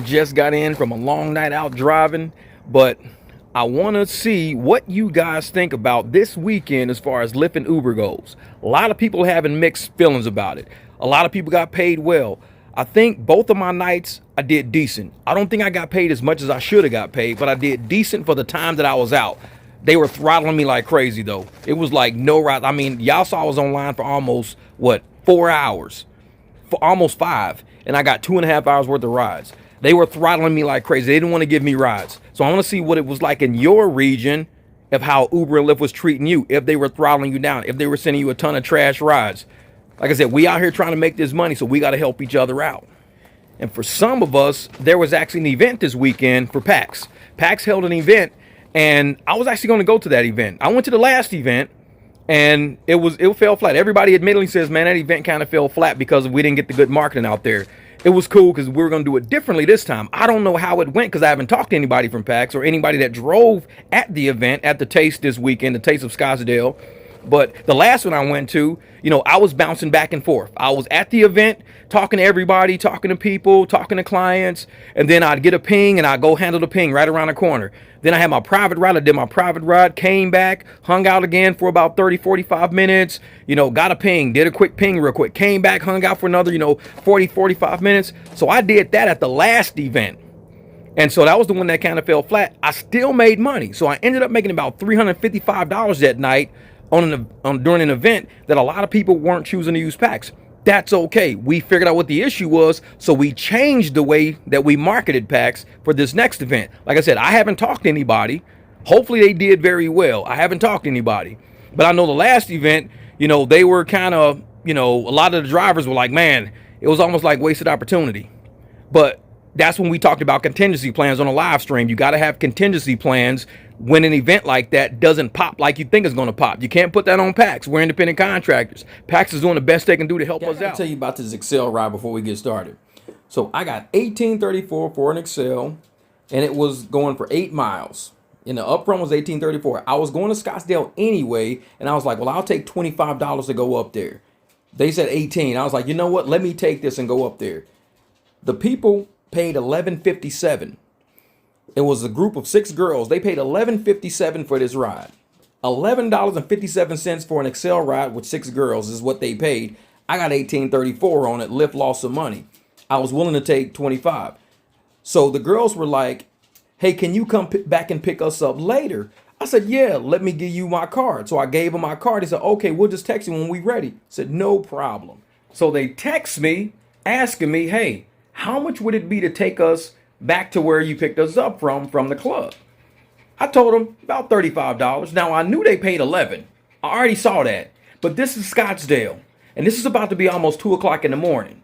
Just got in from a long night out driving, but I want to see what you guys think about this weekend as far as Lyft and Uber goes. A lot of people having mixed feelings about it. A lot of people got paid well. I think both of my nights I did decent. I don't think I got paid as much as I should have got paid, but I did decent for the time that I was out. They were throttling me like crazy though. It was like no ride. I mean, y'all saw I was online for almost what 4 hours, for almost 5, and I got 2.5 hours worth of rides. They were throttling me like crazy. They didn't want to give me rides. So I want to see what it was like in your region of how Uber and Lyft was treating you, if they were throttling you down, if they were sending you a ton of trash rides. Like I said, we out here trying to make this money, so we got to help each other out. And for some of us, there was actually an event this weekend for PAX. PAX held an event, and I was actually going to go to that event. I went to the last event, and it fell flat. Everybody admittedly says, man, that event kind of fell flat because we didn't get the good marketing out there. It was cool because we were going to do it differently this time. I don't know how it went because I haven't talked to anybody from PAX or anybody that drove at the event at the Taste this weekend, the Taste of Scottsdale. But the last one I went to, I was bouncing back and forth. I was at the event, talking to everybody, talking to people, talking to clients, and then I'd get a ping and I'd go handle the ping right around the corner. Then I had my private ride. I did my private ride, came back, hung out again for about 30, 45 minutes, got a ping, did a quick ping real quick, came back, hung out for another, 40, 45 minutes. So I did that at the last event. And so that was the one that kind of fell flat. I still made money. So I ended up making about $355 that night during an event that a lot of people weren't choosing to use PAX. That's okay. We figured out what the issue was, so we changed the way that we marketed PAX for this next event. Like I said, I haven't talked to anybody. Hopefully they did very well. I haven't talked to anybody. But I know the last event, they were kind of, a lot of the drivers were like, man, it was almost like wasted opportunity. But that's when we talked about contingency plans on a live stream. You got to have contingency plans when an event like that doesn't pop like you think it's going to pop. You can't put that on PAX. We're independent contractors. PAX is doing the best they can do to help us out. I'll tell you about this Excel ride before we get started. So I got $18.34 for an Excel, and it was going for 8 miles. And the upfront was $18.34. I was going to Scottsdale anyway, and I was like, well, I'll take $25 to go up there. They said 18. I was like, you know what? Let me take this and go up there. The people paid $11.57. It was a group of 6 girls. They paid $11.57 for this ride. $11.57 for an Excel ride with 6 girls is what they paid. I got $18.34 on it. Lyft lost some money. I was willing to take 25. So the girls were like, hey, can you come back and pick us up later? I said, yeah, let me give you my card. So I gave them my card. They said, okay, we'll just text you when we're ready. I said, no problem. So they text me asking me, hey, how much would it be to take us back to where you picked us up from the club? I told them about $35. Now I knew they paid 11. I already saw that. But this is Scottsdale, and this is about to be almost 2 o'clock in the morning.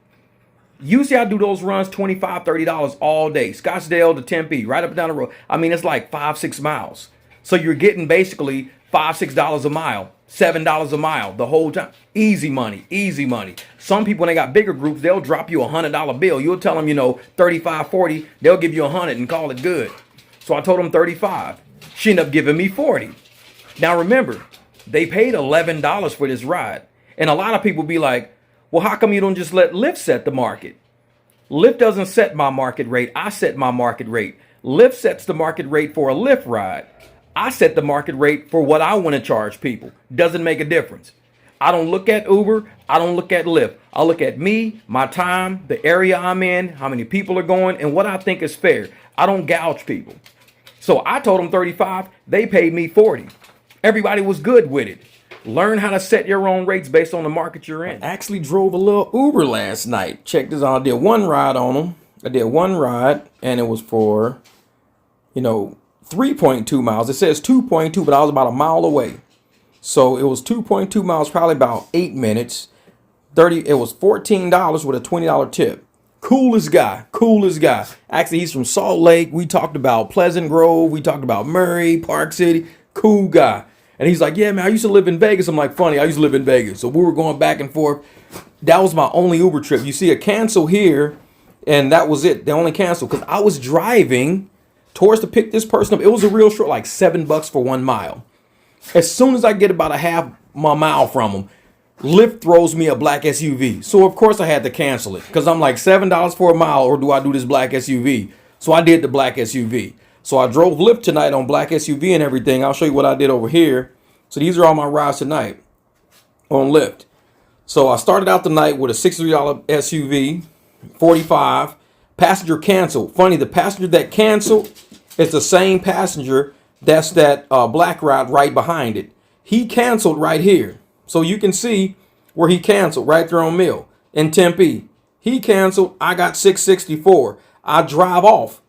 Usually I do those runs $25, $30 all day. Scottsdale to Tempe, right up and down the road. I mean, it's like 5, 6 miles. So you're getting basically $5, $6 a mile, $7 a mile the whole time. Easy money, easy money. Some people, when they got bigger groups, they'll drop you $100 bill. You'll tell them, 35, 40, they'll give you 100 and call it good. So I told them 35. She ended up giving me 40. Now remember, they paid $11 for this ride. And a lot of people be like, well, how come you don't just let Lyft set the market? Lyft doesn't set my market rate. I set my market rate. Lyft sets the market rate for a Lyft ride. I set the market rate for what I want to charge people. Doesn't make a difference. I don't look at Uber. I don't look at Lyft. I look at me, my time, the area I'm in, how many people are going, and what I think is fair. I don't gouge people. So I told them 35. They paid me 40. Everybody was good with it. Learn how to set your own rates based on the market you're in. I actually drove a little Uber last night. Check this out. I did one ride on them. I did one ride, and it was for, 3.2 miles. It says 2.2, but I was about a mile away. So it was 2.2 miles, probably about 8 minutes. It was $14 with a $20 tip. Coolest guy. Actually, he's from Salt Lake. We talked about Pleasant Grove. We talked about Murray, Park City. Cool guy. And he's like, yeah, man, I used to live in Vegas. I'm like, funny, I used to live in Vegas. So we were going back and forth. That was my only Uber trip. You see a cancel here, and that was it. They only canceled because I was driving towards to pick this person up. It was a real short, like $7 for 1 mile. As soon as I get about a half my mile from them, Lyft throws me a black SUV. So of course I had to cancel it because I'm like $7 for a mile, or do I do this black SUV? So I did the black SUV. So I drove Lyft tonight on black SUV and everything. I'll show you what I did over here. So these are all my rides tonight on Lyft. So I started out the night with a $63 SUV, 45 passenger canceled. Funny, the passenger that canceled is the same passenger that's that black ride right behind it. He canceled right here. So you can see where he canceled right there on Mill in Tempe. He canceled. I got 664. I drive off.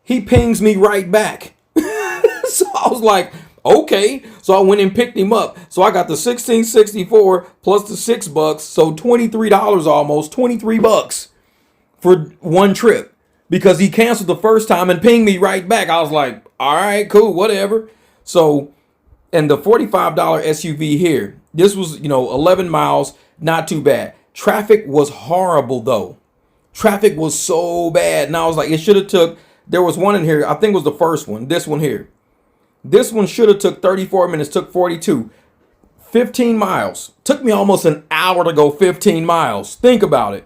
He pings me right back. So I was like, okay. So I went and picked him up. So I got the 1664 plus the $6. So $23 almost, 23 bucks for one trip because he canceled the first time and pinged me right back. I was like, all right, cool, whatever. So, and the $45 SUV here, this was, 11 miles, not too bad. Traffic was horrible though. Traffic was so bad. And I was like, it should have took, there was one in here, I think it was the first one, this one here. This one should have took 34 minutes, took 42. 15 miles. Took me almost an hour to go 15 miles. Think about it.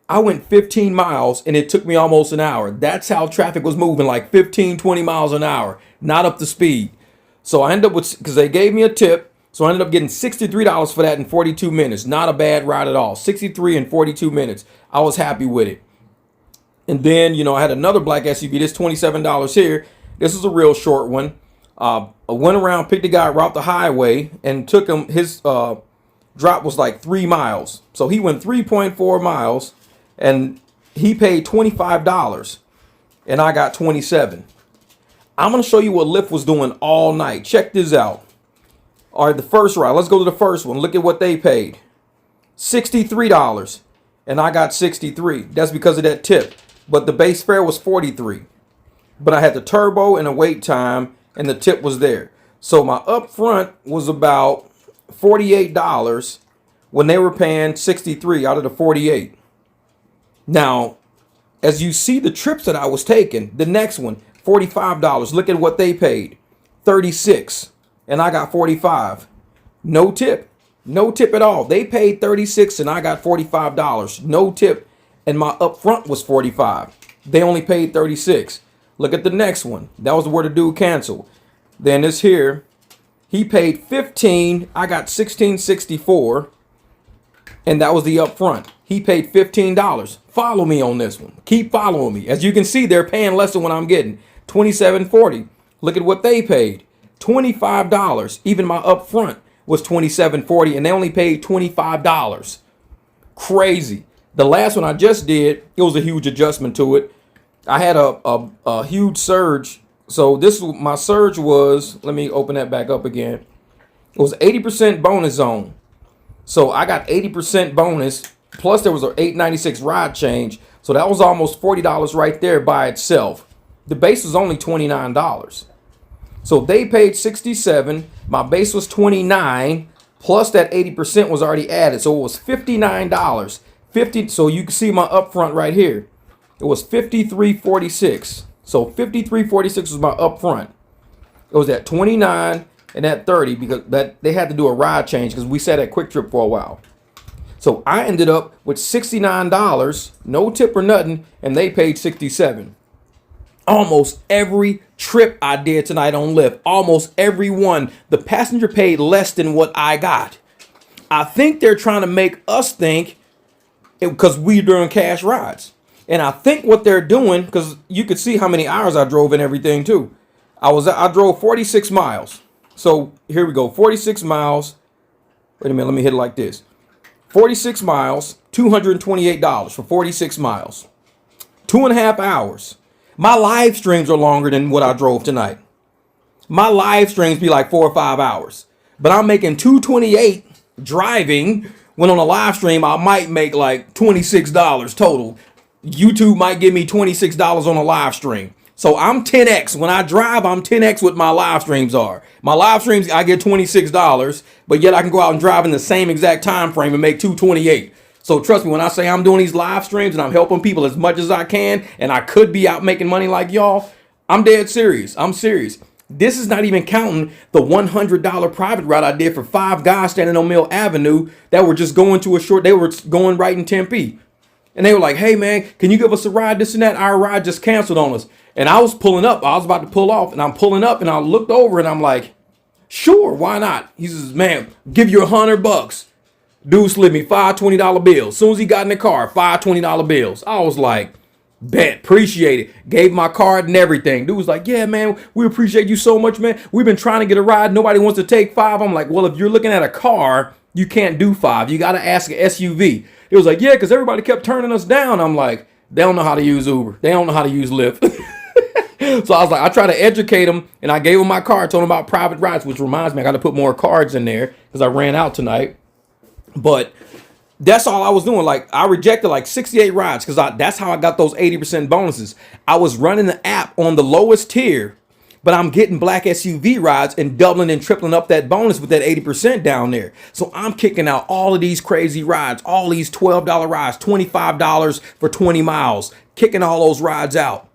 I went 15 miles and it took me almost an hour. That's how traffic was moving, like 15, 20 miles an hour, not up to speed. So I ended up with, because they gave me a tip, so I ended up getting $63 for that in 42 minutes. Not a bad ride at all. 63 in 42 minutes. I was happy with it. And then, I had another black SUV, this $27 here. This is a real short one. I went around, picked the guy right off the highway and took him, his drop was like 3 miles. So he went 3.4 miles. And he paid $25 and I got 27. I'm going to show you what Lyft was doing all night. Check this out. All right, the first ride. Let's go to the first one. Look at what they paid. $63 and I got 63. That's because of that tip. But the base fare was 43. But I had the turbo and a wait time and the tip was there. So my upfront was about $48 when they were paying 63 out of the 48. Now, as you see the trips that I was taking, the next one, $45. Look at what they paid. 36. And I got 45. No tip. No tip at all. They paid 36 and I got $45. No tip. And my upfront was 45. They only paid 36. Look at the next one. That was where the dude canceled. Then this here, he paid 15. I got 1664. And that was the upfront. He paid $15. Follow me on this one. Keep following me. As you can see, they're paying less than what I'm getting. $27.40. Look at what they paid. $25. Even my upfront was $27.40 and they only paid $25. Crazy. The last one I just did, it was a huge adjustment to it. I had a huge surge. So my surge was, let me open that back up again. It was 80% bonus zone. So I got 80% bonus, plus there was an $8.96 ride change. So that was almost $40 right there by itself. The base was only $29. So they paid 67. My base was 29, plus that 80% was already added. So it was $59. 50. So you can see my upfront right here. It was $53.46. So $53.46 was my upfront. It was at 29 and at 30 because that they had to do a ride change because we sat at Quick Trip for a while. So I ended up with $69, no tip or nothing, and they paid 67. Almost every trip I did tonight on Lyft, almost every one, the passenger paid less than what I got. I think they're trying to make us think because we're doing cash rides. And I think what they're doing, because you could see how many hours I drove and everything too. I drove 46 miles. So here we go, 46 miles. Wait a minute, let me hit it like this. 46 miles, $228 for 46 miles. 2.5 hours. My live streams are longer than what I drove tonight. My live streams be like 4 or 5 hours. But I'm making $228 driving, when on a live stream I might make like $26 total. YouTube might give me $26 on a live stream. So I'm 10x. When I drive, I'm 10x what my live streams are. My live streams, I get $26, but yet I can go out and drive in the same exact time frame and make $228. So trust me, when I say I'm doing these live streams and I'm helping people as much as I can, and I could be out making money like y'all, I'm dead serious. I'm serious. This is not even counting the $100 private ride I did for 5 guys standing on Mill Avenue that were just going to a short, they were going right in Tempe. And they were like, hey man, can you give us a ride, this and that? Our ride just canceled on us. And I was pulling up, I was about to pull off, and I'm pulling up and I looked over and I'm like, sure, why not? He says, man, give you $100. Dude slid me five $20 bills. As soon as he got in the car, five $20 bills. I was like, bet, appreciate it. Gave my card and everything. Dude was like, yeah, man, we appreciate you so much, man. We've been trying to get a ride. Nobody wants to take 5. I'm like, well, if you're looking at a car, you can't do 5. You got to ask an SUV. He was like, yeah, because everybody kept turning us down. I'm like, they don't know how to use Uber. They don't know how to use Lyft. So I was like, I try to educate them, and I gave them my card, told them about private rides, which reminds me, I got to put more cards in there because I ran out tonight. But that's all I was doing. Like, I rejected like 68 rides because that's how I got those 80% bonuses. I was running the app on the lowest tier, but I'm getting black SUV rides and doubling and tripling up that bonus with that 80% down there. So I'm kicking out all of these crazy rides, all these $12 rides, $25 for 20 miles, kicking all those rides out.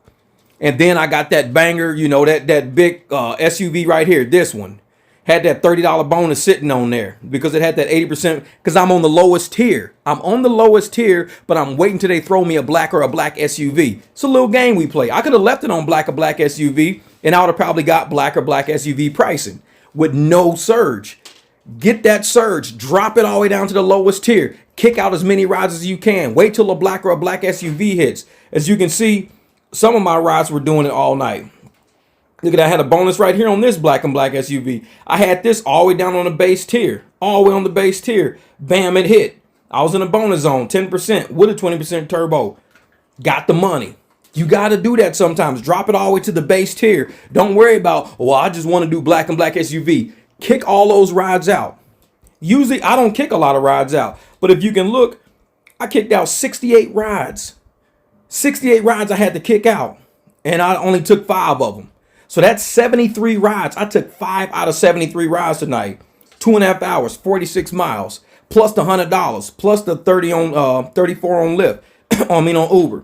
And then I got that banger, you know, that big SUV right here, this one. Had that $30 bonus sitting on there because it had that 80% because I'm on the lowest tier. I'm on the lowest tier, but I'm waiting till they throw me a black SUV. It's a little game we play. I could have left it on black SUV and I would have probably got black SUV pricing with no surge. Get that surge, drop it all the way down to the lowest tier, kick out as many rides as you can. Wait till a black SUV hits. As you can see, some of my rides were doing it all night. Look at that, I had a bonus right here on this black SUV. I had this all the way down on the base tier. All the way on the base tier. Bam, it hit. I was in a bonus zone, 10% with a 20% turbo. Got the money. You got to do that sometimes. Drop it all the way to the base tier. Don't worry about, well, I just want to do black SUV. Kick all those rides out. Usually, I don't kick a lot of rides out. But if you can look, I kicked out 68 rides. 68 rides I had to kick out. And I only took 5 of them. So that's 73 rides. I took 5 out of 73 rides tonight. 2.5 hours, 46 miles, plus the $100, plus the 34 on Lyft. on Uber.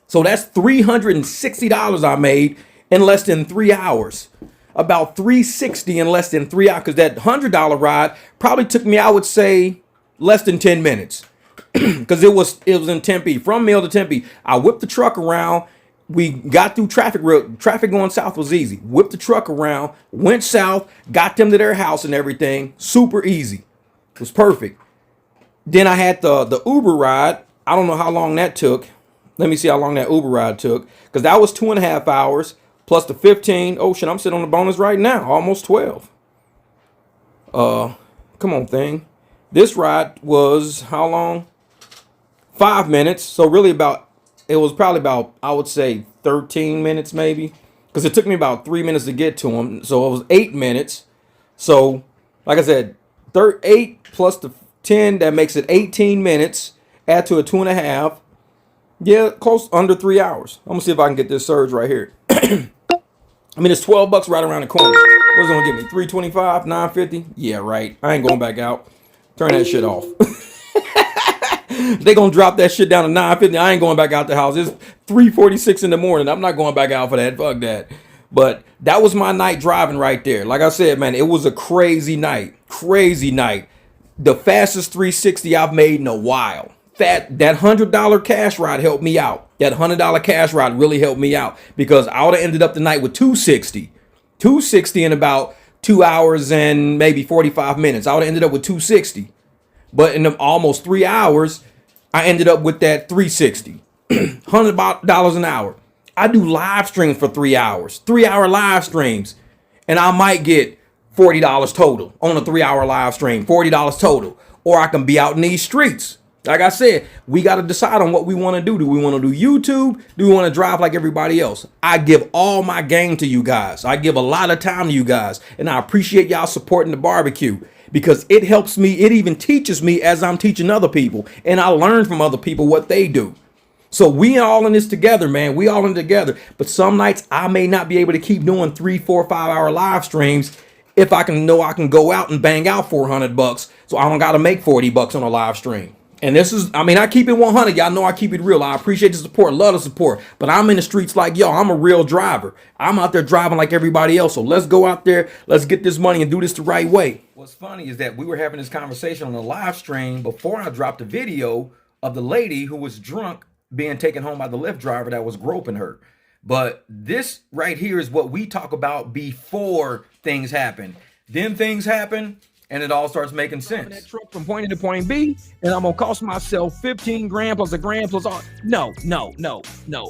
So that's $360 I made in less than 3 hours. About $360 in less than 3 hours. Because that $100 ride probably took me, I would say, less than 10 minutes. Because it was in Tempe. From Mill to Tempe, I whipped the truck around. We got through traffic. Traffic going south was easy. Whipped the truck around, went south, got them to their house and everything. Super easy. It was perfect. Then I had the Uber ride. I don't know how long that took. Let me see how long that Uber ride took. Because that was 2.5 hours plus the 15. Oh shit, I'm sitting on the bonus right now. Almost 12. Come on, thing. This ride was how long? 5 minutes. So really it was probably about, I would say 13 minutes maybe. Because it took me about 3 minutes to get to him. So it was 8 minutes. So, like I said, 8 plus the 10, that makes it 18 minutes. Add to a 2.5. Yeah, close under 3 hours. I'm going to see if I can get this surge right here. I mean, it's $12 right around the corner. What's it going to give me? 325, 950? Yeah, right. I ain't going back out. Turn that shit off. They gonna drop that shit down to 950. I ain't going back out the house. It's 3:46 in the morning. I'm not going back out for that. Fuck that. But that was my night driving right there. Like I said, man, it was a crazy night. Crazy night. The fastest 360 I've made in a while. That $100 cash ride helped me out. That $100 cash ride really helped me out because I would have ended up the night with 260. 260 in about 2 hours and maybe 45 minutes. I would have ended up with 260. But in almost 3 hours, I ended up with that 360. $100 an hour. I do live streams for 3 hours. 3-hour live streams. And I might get $40 total on a 3-hour live stream. $40 total. Or I can be out in these streets. Like I said, we got to decide on what we want to do. Do we want to do YouTube? Do we want to drive like everybody else? I give all my game to you guys. I give a lot of time to you guys. And I appreciate y'all supporting the barbecue. Because it helps me, it even teaches me as I'm teaching other people. And I learn from other people what they do. So we all in this together, man. We all in together. But some nights I may not be able to keep doing 3, 4, 5-hour live streams if I can know I can go out and bang out $400. So I don't got to make $40 on a live stream. And this is, I mean, I keep it 100. Y'all know I keep it real. I appreciate the support, love the support. But I'm in the streets like y'all. I'm a real driver. I'm out there driving like everybody else. So let's go out there. Let's get this money and do this the right way. What's funny is that we were having this conversation on the live stream before I dropped the video of the lady who was drunk being taken home by the Lyft driver that was groping her. But this right here is what we talk about before things happen. Then things happen. And it all starts making sense. That truck from point A to point B, and I'm gonna cost myself 15 grand plus a grand plus all. No.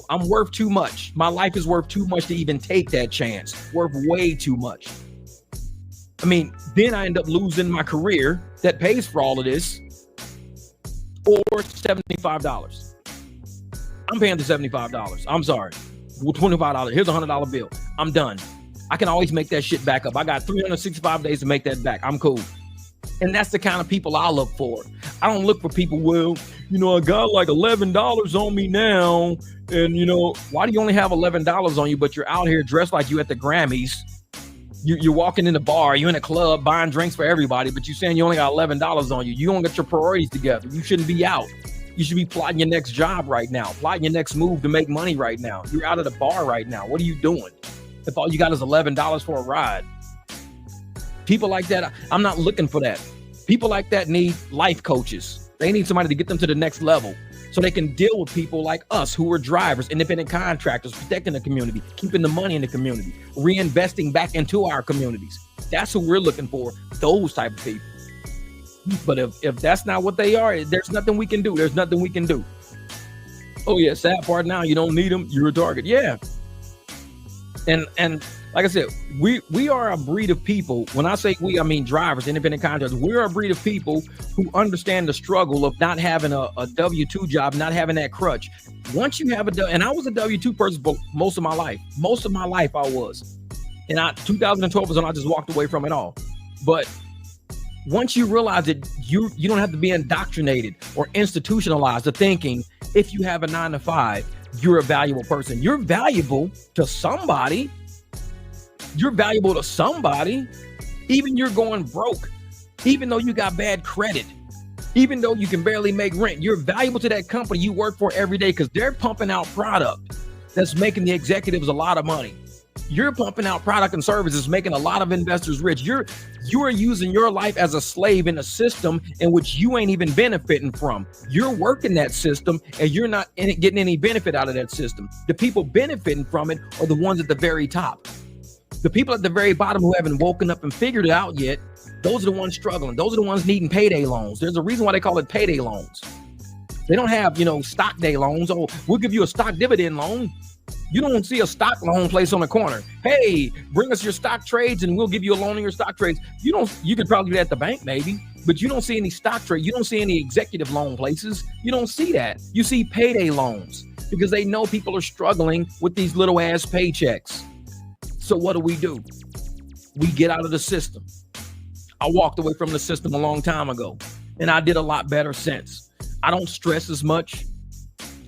I'm worth too much. My life is worth too much to even take that chance. Worth way too much. I mean, then I end up losing my career that pays for all of this, or $75. I'm paying the $75. I'm sorry. Well, $25. Here's a $100 bill. I'm done. I can always make that shit back up. I got 365 days to make that back. I'm cool. And that's the kind of people I look for. I don't look for people, well, I got like $11 on me now. And, why do you only have $11 on you, but you're out here dressed like you at the Grammys? You're walking in the bar, you're in a club buying drinks for everybody, but you're saying you only got $11 on you. You don't get your priorities together. You shouldn't be out. You should be plotting your next job right now, plotting your next move to make money right now. You're out at a bar right now. What are you doing? If all you got is $11 for a ride. People like that, I'm not looking for that. People like that need life coaches. They need somebody to get them to the next level so they can deal with people like us who are drivers, independent contractors, protecting the community, keeping the money in the community, reinvesting back into our communities. That's who we're looking for, those type of people. But if that's not what they are, there's nothing we can do. There's nothing we can do. Oh yeah, sad part now, you don't need them, you're a target. Yeah. And like I said, we are a breed of people. When I say we, I mean drivers, independent contractors. We're a breed of people who understand the struggle of not having a W-2 job, not having that crutch. Once you have and I was a W-2 person for most of my life. Most of my life I was. And 2012 was when I just walked away from it all. But once you realize that you don't have to be indoctrinated or institutionalized to thinking if you have a 9-to-5, you're a valuable person. You're valuable to somebody. You're valuable to somebody. Even you're going broke, even though you got bad credit, even though you can barely make rent, you're valuable to that company you work for every day because they're pumping out product that's making the executives a lot of money. You're pumping out product and services, making a lot of investors rich. You are using your life as a slave in a system in which you ain't even benefiting from. You're working that system and you're not getting any benefit out of that system. The people benefiting from it are the ones at the very top. The people at the very bottom who haven't woken up and figured it out yet, those are the ones struggling. Those are the ones needing payday loans. There's a reason why they call it payday loans. They don't have, stock day loans. Oh, we'll give you a stock dividend loan. You don't see a stock loan place on the corner. Hey, bring us your stock trades and we'll give you a loan on your stock trades. You could probably do that at the bank maybe, but you don't see any stock trade. You don't see any executive loan places. You don't see that. You see payday loans because they know people are struggling with these little ass paychecks. So what do? We get out of the system. I walked away from the system a long time ago and I did a lot better since. I don't stress as much.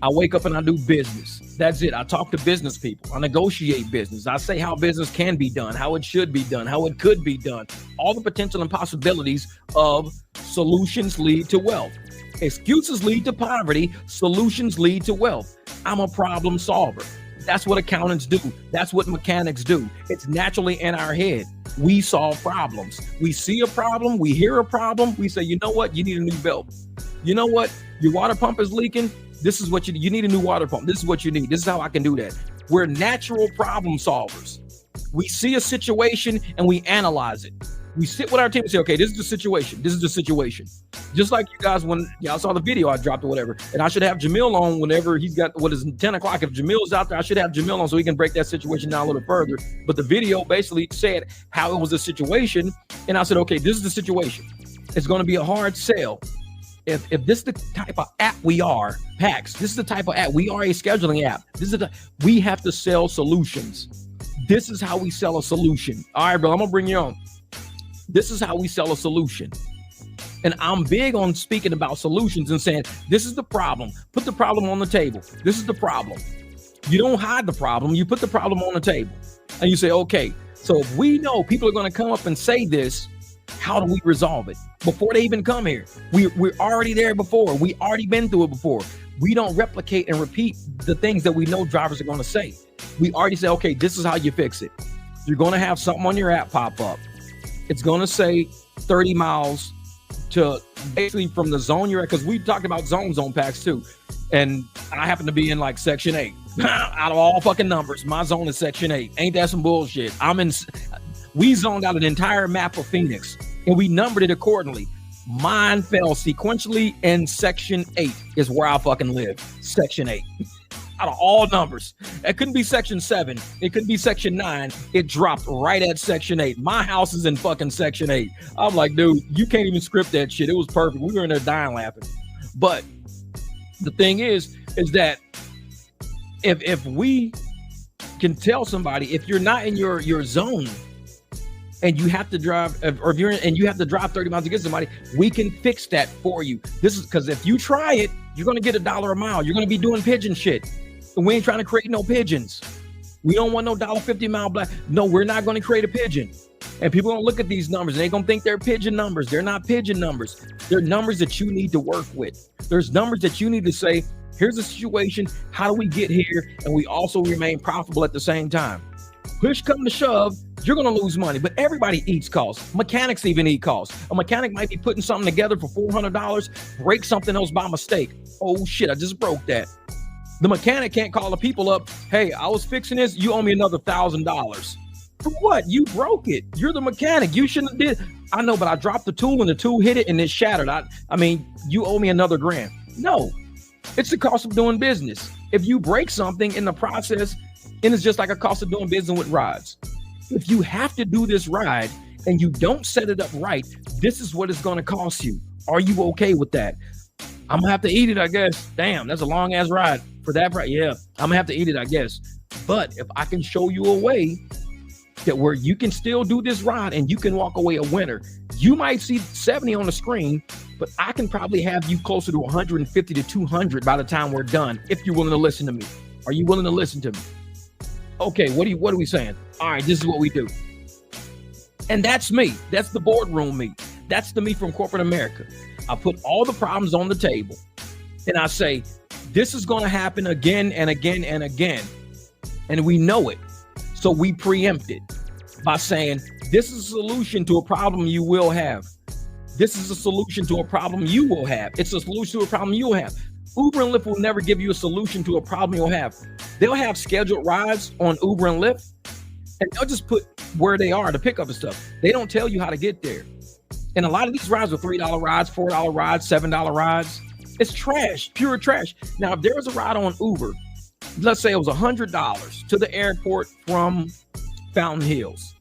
I wake up and I do business. That's it. I talk to business people. I negotiate business. I say how business can be done, how it should be done, how it could be done. All the potential and possibilities of solutions lead to wealth. Excuses lead to poverty. Solutions lead to wealth. I'm a problem solver. That's what accountants do. That's what mechanics do. It's naturally in our head. We solve problems. We see a problem. We hear a problem. We say, you know what? You need a new belt. You know what? Your water pump is leaking. This is what you need a new water pump. This is what you need. This is how I can do that. We're natural problem solvers. We see a situation and we analyze it. We sit with our team and say, okay, this is the situation. This is the situation. Just like you guys, when y'all saw the video I dropped or whatever, and I should have Jamil on whenever he's got, 10 o'clock. If Jamil's out there, I should have Jamil on so he can break that situation down a little further. But the video basically said how it was a situation. And I said, okay, this is the situation. It's going to be a hard sell. If this is the type of app we are, PAX, this is the type of app. We are a scheduling app. We have to sell solutions. This is how we sell a solution. All right, bro, I'm going to bring you on. This is how we sell a solution. And I'm big on speaking about solutions and saying, this is the problem. Put the problem on the table. This is the problem. You don't hide the problem. You put the problem on the table. And you say, okay, so if we know people are going to come up and say this, How do we resolve it before they even come here? We're already there before. We already been through it before. We don't replicate and repeat the things that we know drivers are going to say. We already say, okay, this is how you fix it. You're going to have something on your app pop up. It's going to say 30 miles to basically from the zone you're at, because we talked about zone packs too. And I happen to be in like section 8. Out of all fucking numbers, my zone is section 8. Ain't that some bullshit? We zoned out an entire map of Phoenix and we numbered it accordingly. Mine fell sequentially in section 8 is where I fucking live. Section 8. Out of all numbers. It couldn't be section 7. It could be section 9. It dropped right at section 8. My house is in fucking section 8. I'm like, dude, you can't even script that shit. It was perfect. We were in there dying laughing. But the thing is that if we can tell somebody, if you're not in your zone and you have to drive, or if you're in, and you have to drive 30 miles to get somebody, we can fix that for you. This is because if you try it, you're going to get $1 a mile. You're going to be doing pigeon shit. And we ain't trying to create no pigeons. We don't want no $1.50 mile black. No, we're not going to create a pigeon. And people don't look at these numbers and they're going to think they're pigeon numbers. They're not pigeon numbers. They're numbers that you need to work with. There's numbers that you need to say, here's the situation. How do we get here? And we also remain profitable at the same time. Push come to shove, you're going to lose money, but everybody eats costs. Mechanics even eat costs. A mechanic might be putting something together for $400, break something else by mistake. Oh shit, I just broke that. The mechanic can't call the people up. Hey, I was fixing this. You owe me another $1,000. For what? You broke it. You're the mechanic. You shouldn't have did. I know, but I dropped the tool and the tool hit it and it shattered. I mean, you owe me another $1,000. No, it's the cost of doing business. If you break something in the process, and it's just like a cost of doing business with rides. If you have to do this ride and you don't set it up right, this is what it's going to cost you. Are you okay with that? I'm gonna have to eat it, I guess. Damn, that's a long ass ride for that price. Yeah, I'm gonna have to eat it, I guess. But if I can show you a way that where you can still do this ride and you can walk away a winner, you might see 70 on the screen, but I can probably have you closer to 150 to 200 by the time we're done. If you're willing to listen to me, are you willing to listen to me? Okay, what are we saying? All right, this is what we do. And that's me. That's the boardroom me. That's the me from corporate America. I put all the problems on the table and I say, this is going to happen again and again and again. And we know it. So we preempt it by saying, this is a solution to a problem you will have. This is a solution to a problem you will have. It's a solution to a problem you'll have. Uber and Lyft will never give you a solution to a problem you'll have. They'll have scheduled rides on Uber and Lyft, and they'll just put where they are to pick up and stuff. They don't tell you how to get there. And a lot of these rides are $3 rides, $4 rides, $7 rides. It's trash, pure trash. Now, if there was a ride on Uber, let's say it was $100 to the airport from Fountain Hills,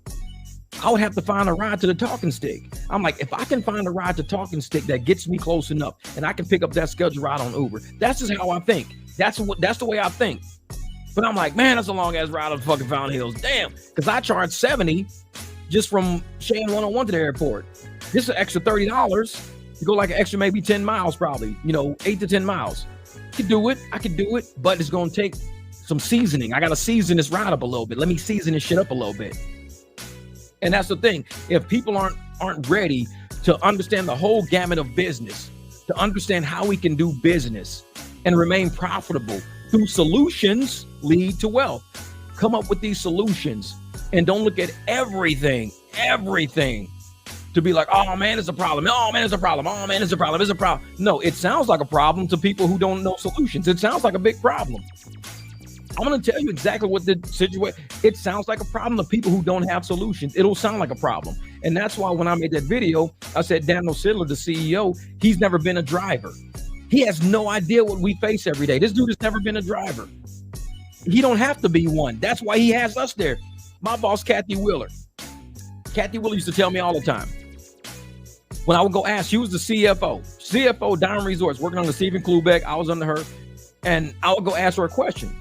I would have to find a ride to the Talking Stick. I'm like, if I can find a ride to Talking Stick that gets me close enough and I can pick up that scheduled ride on Uber, that's just how I think. That's the way I think. But I'm like, man, that's a long ass ride on fucking Fountain Hills. Damn, because I charge $70 just from Cheyenne 101 to the airport. This is an extra $30 to go like an extra maybe 10 miles, probably, 8 to 10 miles. I could do it, but it's going to take some seasoning. I got to season this ride up a little bit. Let me season this shit up a little bit. And that's the thing. If people aren't ready to understand the whole gamut of business, to understand how we can do business and remain profitable through solutions lead to wealth. Come up with these solutions and don't look at everything to be like, oh man, it's a problem. Oh man, it's a problem. Oh man, it's a problem. It's a problem. No, it sounds like a problem to people who don't know solutions. It sounds like a big problem. I'm going to tell you exactly what the situation. It sounds like a problem to people who don't have solutions. It'll sound like a problem. And that's why when I made that video, I said, Daniel Sidler, the CEO, he's never been a driver. He has no idea what we face every day. This dude has never been a driver. He don't have to be one. That's why he has us there. My boss, Kathy Wheeler. Kathy Wheeler used to tell me all the time. When I would go ask, she was the CFO, Diamond Resorts, working on the Stephen Klubeck. I was under her. And I would go ask her a question.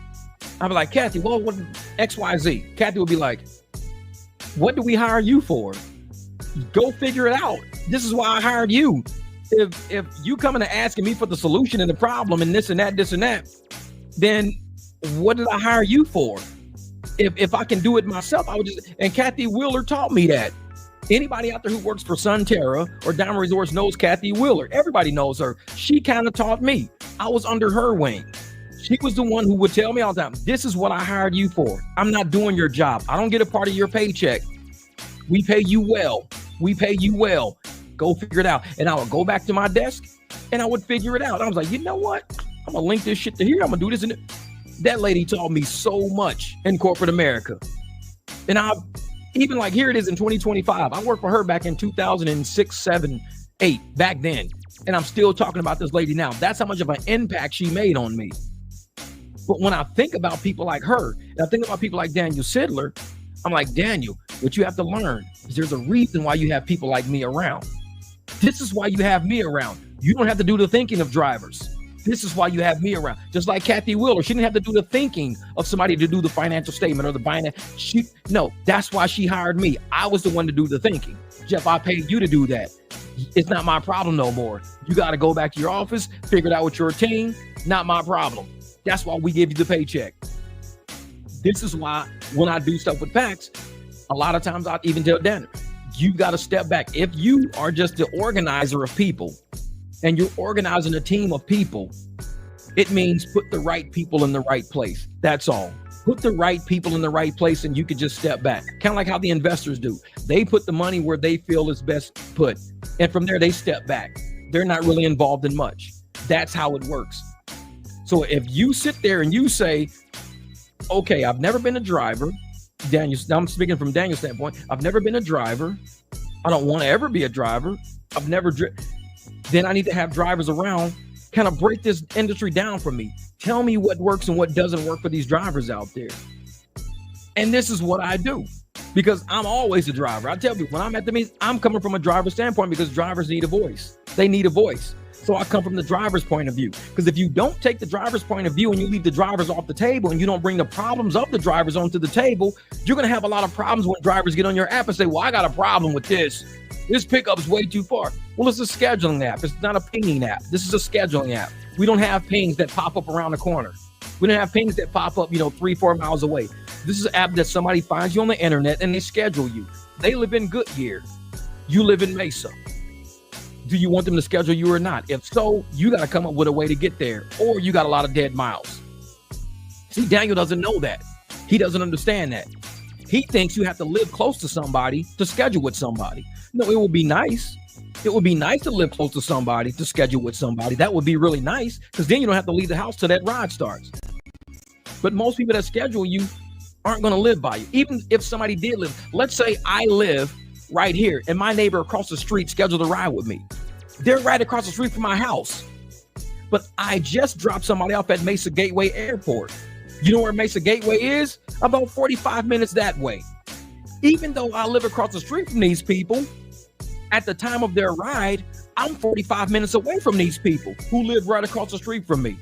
I'd be like, Kathy, well, what XYZ? Kathy would be like, what do we hire you for? Go figure it out. This is why I hired you. If you coming to asking me for the solution and the problem and this and that, then what did I hire you for? If I can do it myself, I would just, and Kathy Wheeler taught me that. Anybody out there who works for Sunterra or Diamond Resorts knows Kathy Wheeler. Everybody knows her. She kind of taught me. I was under her wing. She was the one who would tell me all the time, this is what I hired you for. I'm not doing your job. I don't get a part of your paycheck. We pay you well. We pay you well. Go figure it out. And I would go back to my desk and I would figure it out. I was like, you know what? I'm going to link this shit to here. I'm going to do this. And that lady taught me so much in corporate America. And I even like here it is in 2025. I worked for her back in 2006, 7, 8, back then. And I'm still talking about this lady now. That's how much of an impact she made on me. But when I think about people like her, and I think about people like Daniel Sidler, I'm like, Daniel, what you have to learn is there's a reason why you have people like me around. This is why you have me around. You don't have to do the thinking of drivers. This is why you have me around. Just like Kathy Wheeler, she didn't have to do the thinking of somebody to do the financial statement or the finance. No, that's why she hired me. I was the one to do the thinking. Jeff, I paid you to do that. It's not my problem no more. You got to go back to your office, figure it out with your team. Not my problem. That's why we give you the paycheck. This is why when I do stuff with PAX, a lot of times I even tell Dan, you got to step back. If you are just the organizer of people and you're organizing a team of people, it means put the right people in the right place. That's all. Put the right people in the right place and you can just step back. Kind of like how the investors do. They put the money where they feel is best put. And from there, they step back. They're not really involved in much. That's how it works. So if you sit there and you say, okay, I've never been a driver. Daniel, now I'm speaking from Daniel's standpoint. I've never been a driver. I don't want to ever be a driver. I've never then I need to have drivers around, kind of break this industry down for me. Tell me what works and what doesn't work for these drivers out there. And this is what I do because I'm always a driver. I tell you, when I'm at the meetings, I'm coming from a driver standpoint because drivers need a voice. They need a voice. So I come from the driver's point of view, because if you don't take the driver's point of view and you leave the drivers off the table and you don't bring the problems of the drivers onto the table, you're going to have a lot of problems when drivers get on your app and say, well, I got a problem with this. This pickup's way too far. Well, it's a scheduling app. It's not a pinging app. This is a scheduling app. We don't have pings that pop up around the corner. We don't have pings that pop up, 3-4 miles away. This is an app that somebody finds you on the internet and they schedule you. They live in Goodyear. You live in Mesa. Do you want them to schedule you or not? If so, you got to come up with a way to get there, or you got a lot of dead miles. See, Daniel doesn't know that. He doesn't understand that. He thinks you have to live close to somebody to schedule with somebody. No, it would be nice. It would be nice to live close to somebody to schedule with somebody. That would be really nice, because then you don't have to leave the house till that ride starts. But most people that schedule you aren't going to live by you. Even if somebody did live, let's say I live right here and my neighbor across the street scheduled a ride with me. They're right across the street from my house. But I just dropped somebody off at Mesa Gateway Airport. You know where Mesa Gateway is? About 45 minutes that way. Even though I live across the street from these people, at the time of their ride, I'm 45 minutes away from these people who live right across the street from me.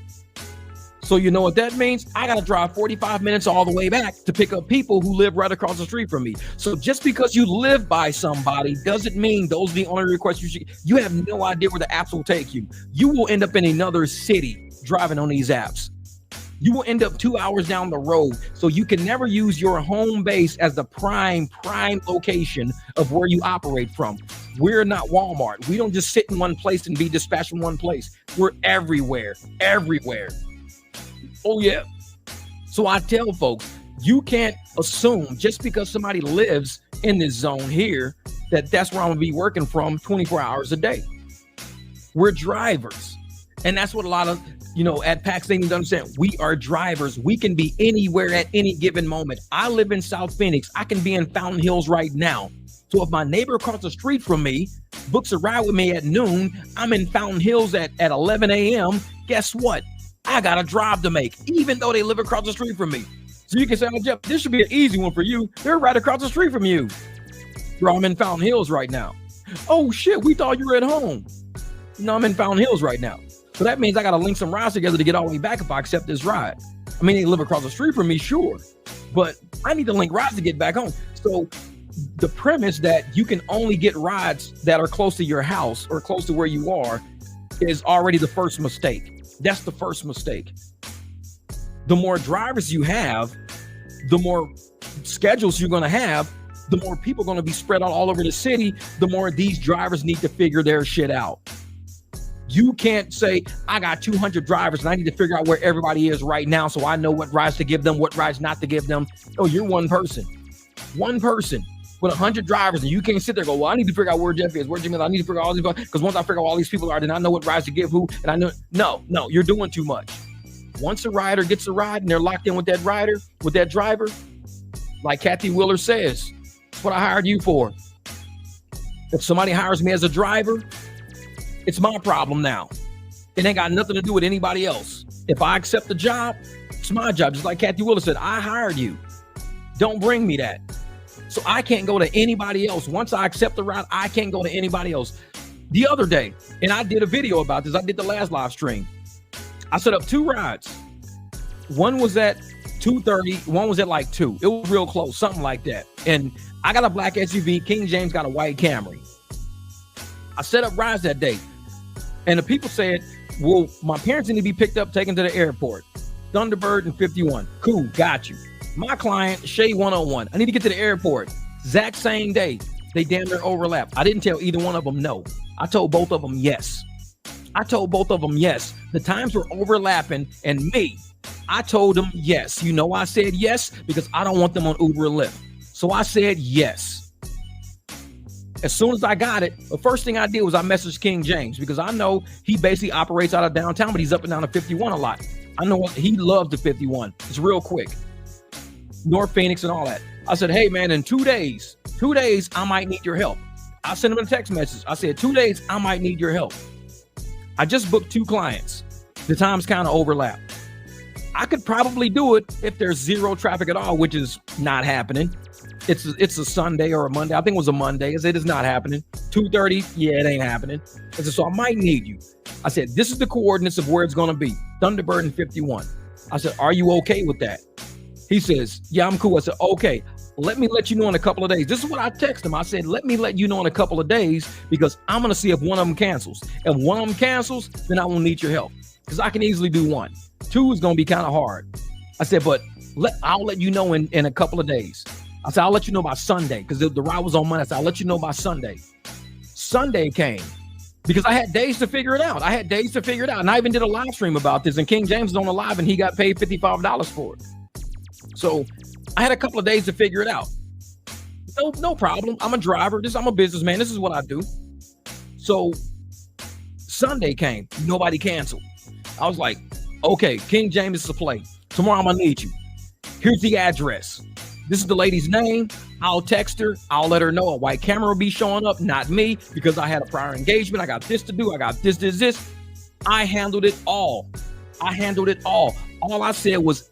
So you know what that means? I got to drive 45 minutes all the way back to pick up people who live right across the street from me. So just because you live by somebody doesn't mean those are the only requests you should. You have no idea where the apps will take you. You will end up in another city driving on these apps. You will end up 2 hours down the road. So you can never use your home base as the prime location of where you operate from. We're not Walmart. We don't just sit in one place and be dispatched in one place. We're everywhere. Oh, yeah. So I tell folks, you can't assume just because somebody lives in this zone here that that's where I'm going to be working from 24 hours a day. We're drivers. And that's what a lot of, at PAX, they need to understand. We are drivers. We can be anywhere at any given moment. I live in South Phoenix. I can be in Fountain Hills right now. So if my neighbor across the street from me books a ride with me at noon, I'm in Fountain Hills at 11 a.m. Guess what? I got a drive to make, even though they live across the street from me. So you can say, oh, Jeff, this should be an easy one for you. They're right across the street from you. Bro, I'm in Fountain Hills right now. Oh, shit, we thought you were at home. No, I'm in Fountain Hills right now. So that means I got to link some rides together to get all the way back if I accept this ride. I mean, they live across the street from me, sure. But I need to link rides to get back home. So the premise that you can only get rides that are close to your house or close to where you are is already the first mistake. That's the first mistake. The more drivers you have, the more schedules you're going to have, the more people are going to be spread out all over the city, the more these drivers need to figure their shit out. You can't say, I got 200 drivers and I need to figure out where everybody is right now so I know what rides to give them, what rides not to give them. Oh, you're one person with 100 drivers, and you can't sit there and go, well, I need to figure out where Jeff is, where Jim is. I need to figure out all these, because once I figure out all these people are, then I know what rides to give who, and I know, no, you're doing too much. Once a rider gets a ride and they're locked in with that rider, with that driver, like Kathy Wheeler says, that's what I hired you for. If somebody hires me as a driver, it's my problem now. It ain't got nothing to do with anybody else. If I accept the job, it's my job. Just like Kathy Wheeler said, I hired you. Don't bring me that. So I can't go to anybody else. Once I accept the ride, I can't go to anybody else. The other day, and I did a video about this. I did the last live stream. I set up 2 rides. One was at 2:30. One was at like 2. It was real close, something like that. And I got a black SUV. King James got a white Camry. I set up rides that day. And the people said, well, my parents need to be picked up, taken to the airport. Thunderbird and 51. Cool, got you. My client, Shay 101. I need to get to the airport. Exact same day. They damn near overlap. I didn't tell either one of them no. I told both of them yes. The times were overlapping, and me, I told them yes. You know I said yes because I don't want them on Uber or Lyft. So I said yes. As soon as I got it, the first thing I did was I messaged King James because I know he basically operates out of downtown, but he's up and down to 51 a lot. I know he loves the 51. It's real quick. North Phoenix and all that. I said, hey man, in 2 days, I might need your help. I sent him a text message. I said, 2 days, I might need your help. I just booked 2 clients. The times kind of overlap. I could probably do it if there's 0 traffic at all, which is not happening. It's a Sunday or a Monday. I think it was a Monday. I said, it's not happening. 2:30, yeah, it ain't happening. I said, so I might need you. I said, this is the coordinates of where it's going to be. Thunderbird and 51. I said, are you okay with that? He says, yeah, I'm cool. I said, okay, let me let you know in a couple of days. This is what I text him. I said, let me let you know in a couple of days because I'm going to see if one of them cancels. If one of them cancels, then I will need your help because I can easily do 1. 2 is going to be kind of hard. I said, but I'll let you know in a couple of days. I said, I'll let you know by Sunday because the ride was on Monday. I said, I'll let you know by Sunday. Sunday came because I had days to figure it out. And I even did a live stream about this. And King James is on the live and he got paid $55 for it. So I had a couple of days to figure it out. No problem. I'm a driver. I'm a businessman. This is what I do. So Sunday came. Nobody canceled. I was like, okay, King James is a play. Tomorrow I'm going to need you. Here's the address. This is the lady's name. I'll text her. I'll let her know a white camera will be showing up, not me, because I had a prior engagement. I got this to do. I got this. I handled it all. All I said was,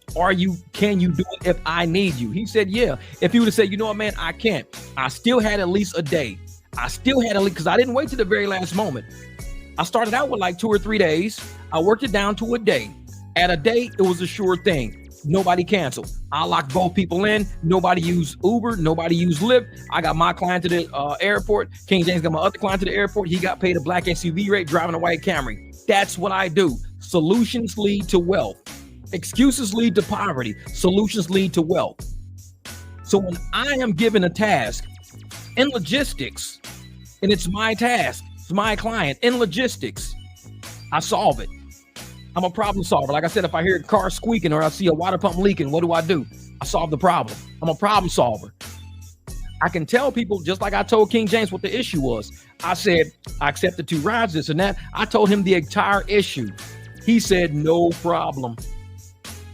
can you do it if I need you? He said, yeah. If he would have said, you know what, man, I can't. I still had at least a day. Because I didn't wait to the very last moment. I started out with like 2 or 3 days. I worked it down to a day. At a day, it was a sure thing. Nobody canceled. I locked both people in. Nobody used Uber. Nobody used Lyft. I got my client to the airport. King James got my other client to the airport. He got paid a black SUV rate driving a white Camry. That's what I do. Solutions lead to wealth. Excuses lead to poverty. Solutions lead to wealth. So when I am given a task in logistics, and it's my task, it's my client in logistics, I solve it. I'm a problem solver. Like I said, if I hear a car squeaking or I see a water pump leaking, what do? I solve the problem. I'm a problem solver. I can tell people, just like I told King James what the issue was. I said, I accepted 2 rides, this and that. I told him the entire issue. He said, no problem.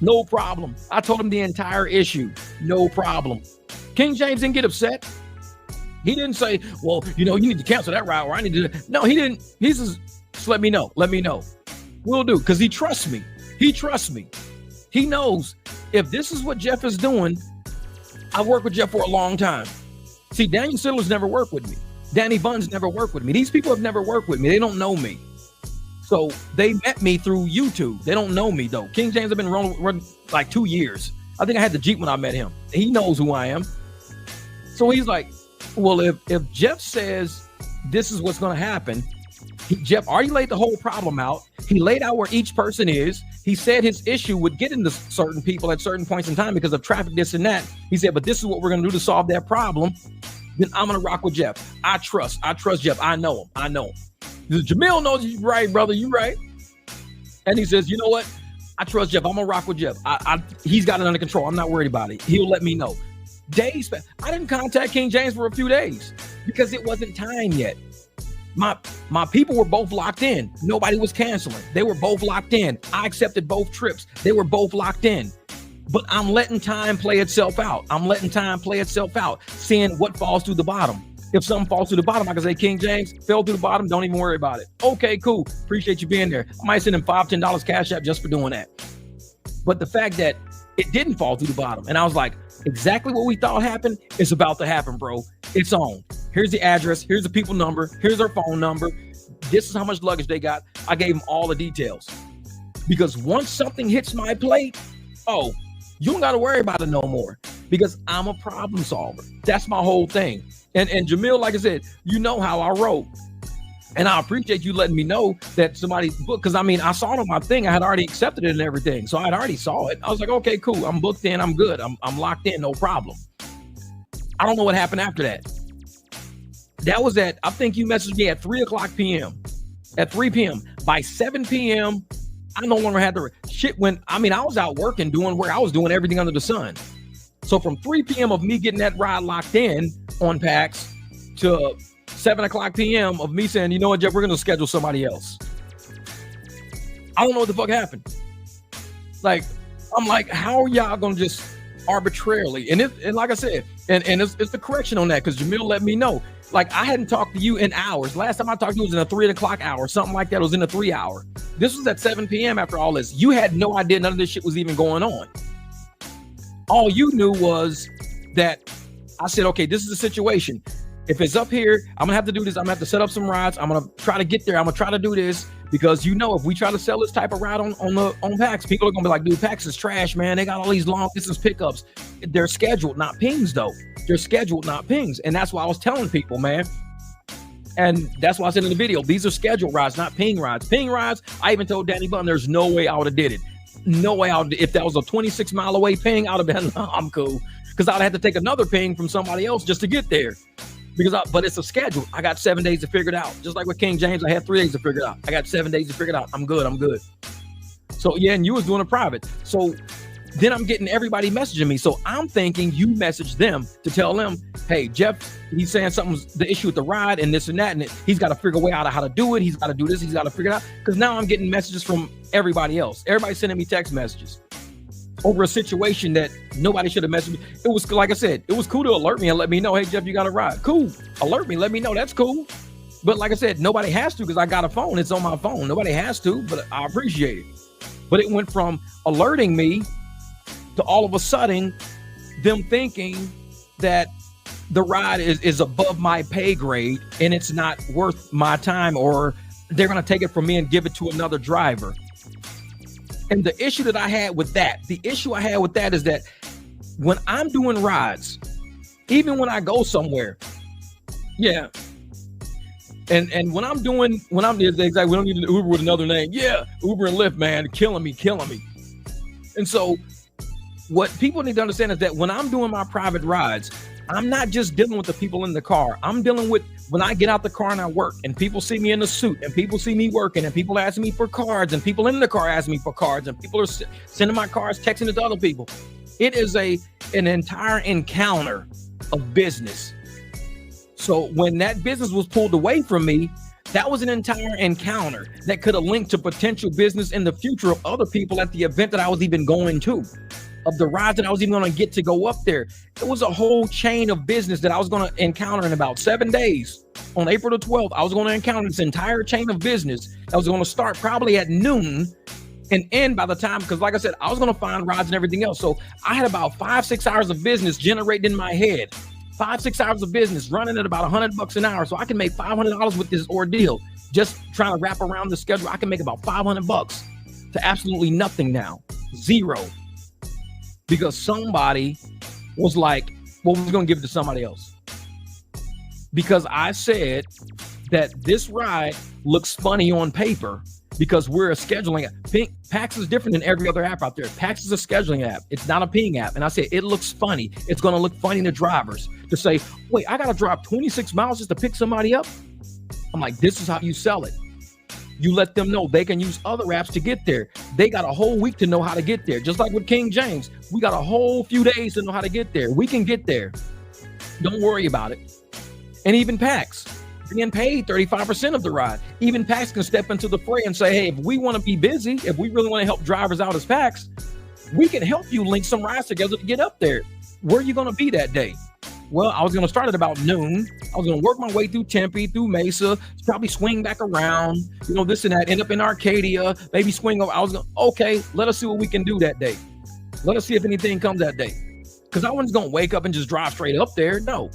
No problem. I told him the entire issue. No problem. King James didn't get upset. He didn't say, well, you need to cancel that ride or I need to. No, he didn't. He says, just let me know. Will do, because he trusts me. He knows if this is what Jeff is doing, I've worked with Jeff for a long time. See, Daniel Siddler's never worked with me. Danny Bunn's never worked with me. These people have never worked with me. They don't know me. So they met me through YouTube. They don't know me, though. King James have been running like 2 years. I think I had the Jeep when I met him. He knows who I am. So he's like, well, if Jeff says this is what's going to happen, Jeff already laid the whole problem out. He laid out where each person is. He said his issue would get into certain people at certain points in time because of traffic, this and that. He said, but this is what we're going to do to solve that problem. Then I'm going to rock with Jeff. I trust Jeff. I know him. He says, Jamil knows you're right, brother. You're right. And he says, you know what? I trust Jeff. I'm going to rock with Jeff. He's got it under control. I'm not worried about it. He'll let me know. Days. I didn't contact King James for a few days because it wasn't time yet. My people were both locked in. Nobody was canceling. They were both locked in. I accepted both trips. They were both locked in. But I'm letting time play itself out. Seeing what falls through the bottom. If something falls through the bottom, I can say, King James, fell through the bottom. Don't even worry about it. Okay, cool. Appreciate you being there. I might send him $5, $10 cash app just for doing that. But the fact that it didn't fall through the bottom. And I was like, exactly what we thought happened is about to happen, bro. It's on. Here's the address. Here's the people number. Here's their phone number. This is how much luggage they got. I gave them all the details. Because once something hits my plate, oh, you don't got to worry about it no more. Because I'm a problem solver. That's my whole thing. And Jamil, like I said, you know how I roll. And I appreciate you letting me know that somebody booked. Because, I mean, I saw it on my thing. I had already accepted it and everything. So I had already saw it. I was like, okay, cool. I'm booked in. I'm good. I'm locked in. No problem. I don't know what happened after that. That was I think you messaged me at 3 o'clock p.m. At 3 p.m. By 7 p.m., I no longer had the shit I was out working, doing where I was doing everything under the sun. So from 3 p.m. of me getting that ride locked in on PAX to 7 o'clock p.m. of me saying, you know what, Jeff, we're going to schedule somebody else. I don't know what the fuck happened. Like, I'm like, how are y'all going to just arbitrarily? And like I said, and it's the correction on that because Jamil let me know. Like, I hadn't talked to you in hours. Last time I talked to you was in a 3 o'clock hour, something like that. It was in a 3 hour. This was at 7 p.m. after all this. You had no idea none of this shit was even going on. All you knew was that I said, okay, this is the situation. If it's up here, I'm gonna have to do this. I'm gonna have to set up some rides. I'm gonna try to get there. I'm gonna try to do this because if we try to sell this type of ride on PAX, people are gonna be like, dude, PAX is trash, man. They got all these long distance pickups. They're scheduled, not pings, though. They're scheduled, not pings. And that's why I was telling people, man. And that's why I said in the video, these are scheduled rides, not ping rides. Ping rides, I even told Danny Button, there's no way I would have did it. No way if that was a 26 mile away ping, I would have been, I'm cool. Because I'd have to take another ping from somebody else just to get there. But it's a schedule. I got 7 days to figure it out. Just like with King James, I had 3 days to figure it out. I got 7 days to figure it out. I'm good. So yeah, and you was doing a private. So then I'm getting everybody messaging me. So I'm thinking you messaged them to tell them, hey, Jeff, he's saying something's the issue with the ride and this and that. And he's got to figure a way out of how to do it. He's got to do this. He's got to figure it out. Because now I'm getting messages from everybody else. Everybody's sending me text messages over a situation that nobody should have messaged me. It was, like I said, it was cool to alert me and let me know, hey, Jeff, you got a ride. Cool. Alert me. Let me know. That's cool. But like I said, nobody has to because I got a phone. It's on my phone. Nobody has to, but I appreciate it. But it went from alerting me to all of a sudden them thinking that the ride is above my pay grade and it's not worth my time, or they're going to take it from me and give it to another driver. And the issue that I had with that, is that when I'm doing rides, even when I go somewhere, yeah. And when I'm we don't need an Uber with another name. Yeah, Uber and Lyft, man, killing me. And so what people need to understand is that when I'm doing my private rides, I'm not just dealing with the people in the car. I'm dealing with when I get out the car and I work and people see me in the suit and people see me working and people ask me for cards and people in the car ask me for cards and people are sending my cards, texting it to other people. It is an entire encounter of business. So when that business was pulled away from me, that was an entire encounter that could have linked to potential business in the future of other people at the event that I was even going to, of the rides that I was even going to get to go up there. It was a whole chain of business that I was going to encounter in about 7 days. On April the 12th, I was going to encounter this entire chain of business that was going to start probably at noon and end by the time, because like I said, I was going to find rides and everything else. So I had about 5-6 hours of business generated in my head. 5-6 hours of business running at about $100 an hour. So I can make $500 with this ordeal. Just trying to wrap around the schedule, I can make about $500 to absolutely nothing now. Zero. Because somebody was like, well, we're going to give it to somebody else. Because I said, that this ride looks funny on paper because we're a scheduling app. Pax is different than every other app out there. Pax is a scheduling app. It's not a ping app. And I say it looks funny. It's going to look funny to drivers to say, wait, I got to drive 26 miles just to pick somebody up. I'm like, this is how you sell it. You let them know they can use other apps to get there. They got a whole week to know how to get there. Just like with King James, we got a whole few days to know how to get there. We can get there. Don't worry about it. And even Pax, being paid 35% of the ride. Even Pax can step into the fray and say, hey, if we want to be busy, if we really want to help drivers out as Pax, we can help you link some rides together to get up there. Where are you going to be that day? Well, I was going to start at about noon. I was going to work my way through Tempe, through Mesa, probably swing back around, this and that, end up in Arcadia, maybe swing over. I was going, okay, let us see what we can do that day. Let us see if anything comes that day. Because I wasn't going to wake up and just drive straight up there. No.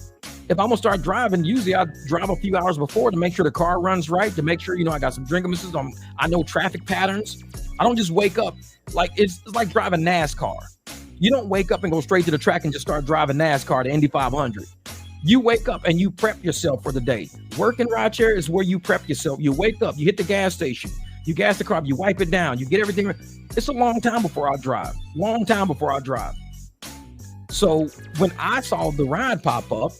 If I'm going to start driving, usually I drive a few hours before to make sure the car runs right, to make sure, I got some drinking misses. I know traffic patterns. I don't just wake up like it's like driving NASCAR. You don't wake up and go straight to the track and just start driving NASCAR to Indy 500. You wake up and you prep yourself for the day. Working rideshare is where you prep yourself. You wake up, you hit the gas station, you gas the car, you wipe it down, you get everything. It's a long time before I drive. So when I saw the ride pop up,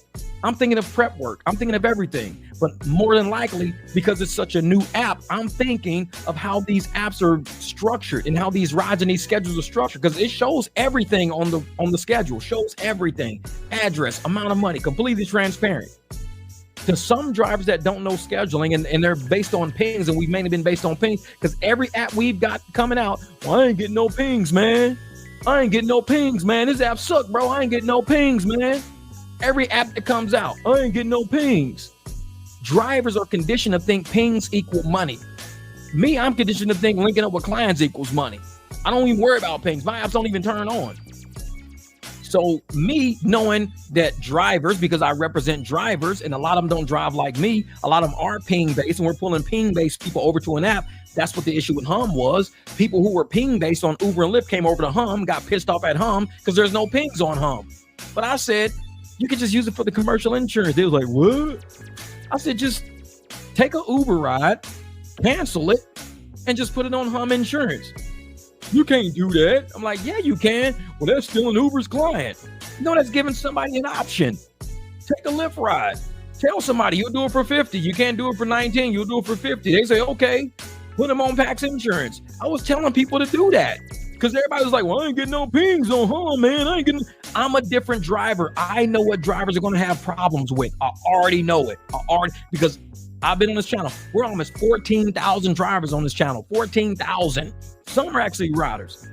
I'm thinking of prep work. I'm thinking of everything. But more than likely, because it's such a new app, I'm thinking of how these apps are structured and how these rides and these schedules are structured, because it shows everything on the schedule, shows everything, address, amount of money, completely transparent. To some drivers that don't know scheduling and they're based on pings, and we've mainly been based on pings, because every app we've got coming out, well, I ain't getting no pings, man. This app suck, bro. I ain't getting no pings, man. Every app that comes out, I ain't getting no pings. Drivers are conditioned to think pings equal money. Me, I'm conditioned to think linking up with clients equals money. I don't even worry about pings. My apps don't even turn on. So me knowing that drivers, because I represent drivers and a lot of them don't drive like me, a lot of them are ping based, and we're pulling ping based people over to an app. That's what the issue with Hum was. People who were ping based on Uber and Lyft came over to Hum, got pissed off at Hum because there's no pings on Hum. But I said, you can just use it for the commercial insurance. They was like, what? I said, just take an Uber ride, cancel it, and just put it on Hum Insurance. You can't do that. I'm like, yeah, you can. Well, that's still an Uber's client. That's giving somebody an option. Take a Lyft ride. Tell somebody you'll do it for 50. You can't do it for 19. You'll do it for 50. They say, okay, put them on Pax Insurance. I was telling people to do that because everybody was like, well, I ain't getting no pings on Hum, man. I'm a different driver. I know what drivers are going to have problems with. I already know it. Because I've been on this channel. We're almost 14,000 drivers on this channel. 14,000. Some are actually riders.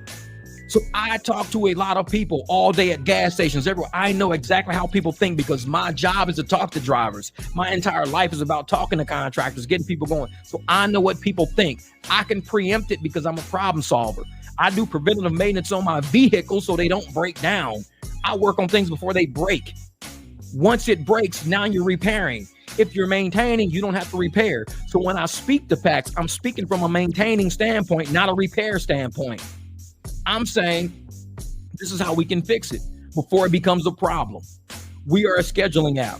So I talk to a lot of people all day at gas stations, everywhere. I know exactly how people think because my job is to talk to drivers. My entire life is about talking to contractors, getting people going. So I know what people think. I can preempt it because I'm a problem solver. I do preventative maintenance on my vehicles so they don't break down. I work on things before they break. Once it breaks, now you're repairing. If you're maintaining, you don't have to repair. So when I speak to Pax, I'm speaking from a maintaining standpoint, not a repair standpoint. I'm saying this is how we can fix it before it becomes a problem. We are a scheduling app.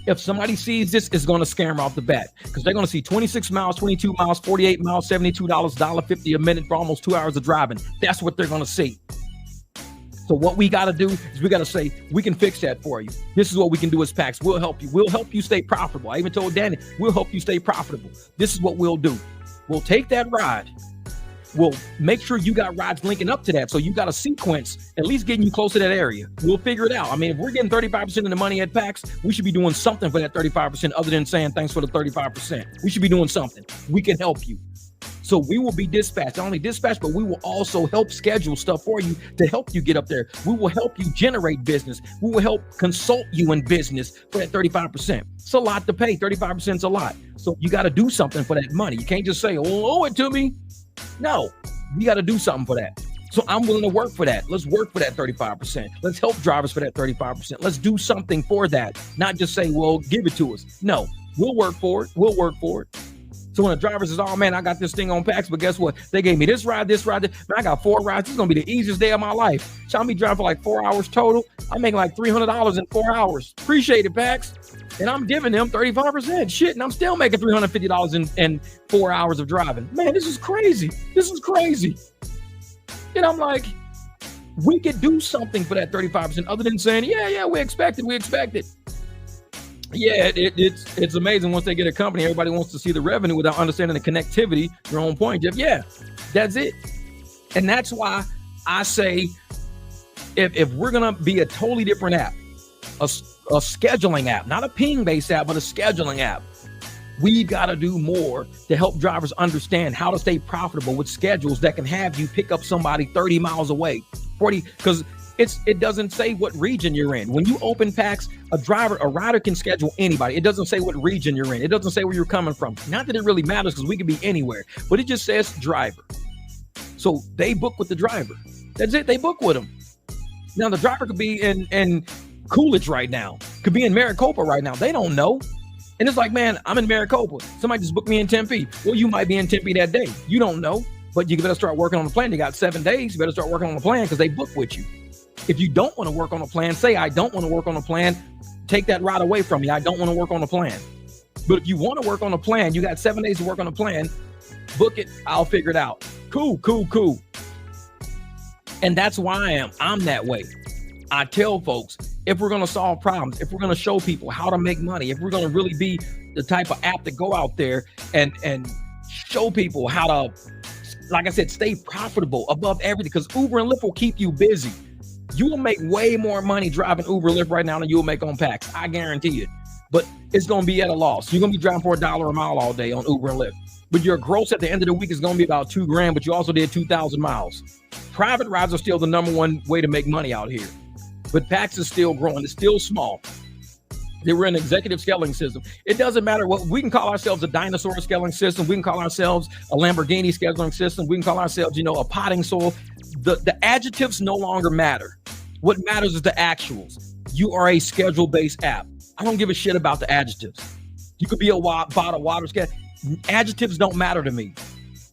If somebody sees this, it's going to scare them off the bat because they're going to see 26 miles, 22 miles, 48 miles, $72, $1.50 a minute for almost 2 hours of driving. That's what they're going to see. So what we got to do is we got to say, we can fix that for you. This is what we can do as Pax. We'll help you. We'll help you stay profitable. I even told Danny, we'll help you stay profitable. This is what we'll do. We'll take that ride. We'll make sure you got rides linking up to that. So you got a sequence, at least getting you close to that area. We'll figure it out. I mean, if we're getting 35% of the money at Pax, we should be doing something for that 35% other than saying thanks for the 35%. We should be doing something. We can help you. So we will be dispatched, not only dispatched, but we will also help schedule stuff for you to help you get up there. We will help you generate business. We will help consult you in business for that 35%. It's a lot to pay. 35% is a lot. So you got to do something for that money. You can't just say, oh, owe it to me. No, we got to do something for that. So I'm willing to work for that. Let's work for that 35%. Let's help drivers for that 35%. Let's do something for that. Not just say, well, give it to us. No, we'll work for it. We'll work for it. So when a driver says, oh man, I got this thing on Pax, but guess what? They gave me this ride. Man, I got 4 rides. This is going to be the easiest day of my life. So I'll be driving for like 4 hours total. I'm making like $300 in 4 hours. Appreciate it, Pax. And I'm giving them 35%. Shit, and I'm still making $350 in 4 hours of driving. Man, this is crazy. This is crazy. And I'm like, we could do something for that 35% other than saying, yeah, we expect it. Yeah, it's amazing once they get a company. Everybody wants to see the revenue without understanding the connectivity. Your own point, Jeff. Yeah, that's it. And that's why I say, if we're gonna be a totally different app, a scheduling app, not a ping-based app, but a scheduling app, we got to do more to help drivers understand how to stay profitable with schedules that can have you pick up somebody 30 miles away, 40, because it doesn't say what region you're in. When you open Pax, a rider can schedule anybody. It doesn't say what region you're in. It doesn't say where you're coming from. Not that it really matters, because we could be anywhere, but it just says driver. So they book with the driver. That's it. They book with them. Now the driver could be in Coolidge right now, could be in Maricopa right now. They don't know. And it's like, man, I'm in Maricopa. Somebody just booked me in Tempe. Well, you might be in Tempe that day. You don't know, but you better start working on the plan. You got 7 days. You better start working on the plan, because they book with you. If you don't want to work on a plan, say, I don't want to work on a plan. Take that ride away from me. I don't want to work on a plan. But if you want to work on a plan, you got 7 days to work on a plan. Book it. I'll figure it out. Cool. And that's why I'm that way. I tell folks, if we're going to solve problems, if we're going to show people how to make money, if we're going to really be the type of app that go out there and show people how to, like I said, stay profitable above everything, because Uber and Lyft will keep you busy. You will make way more money driving Uber Lyft right now than you will make on Pax. I guarantee it. But it's going to be at a loss. You're going to be driving for $1 a mile all day on Uber and Lyft. But your gross at the end of the week is going to be about $2,000, but you also did 2,000 miles. Private rides are still the number one way to make money out here. But Pax is still growing. It's still small. They were an executive scheduling system. It doesn't matter what we can call ourselves, a dinosaur scheduling system. We can call ourselves a Lamborghini scheduling system. We can call ourselves, a potting soil. The adjectives no longer matter. What matters is the actuals. You are a schedule-based app. I don't give a shit about the adjectives. You could be a bottle of water schedule. Adjectives don't matter to me.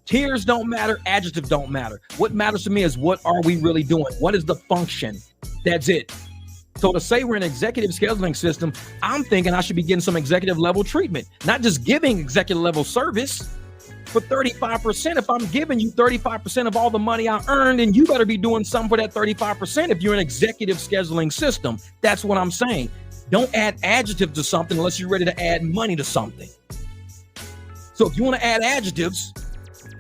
Tiers don't matter. Adjectives don't matter. What matters to me is, what are we really doing? What is the function? That's it. So to say we're an executive scheduling system, I'm thinking I should be getting some executive level treatment, not just giving executive level service for 35%. If I'm giving you 35% of all the money I earned, then you better be doing something for that 35% if you're an executive scheduling system. That's what I'm saying. Don't add adjectives to something unless you're ready to add money to something. So if you want to add adjectives,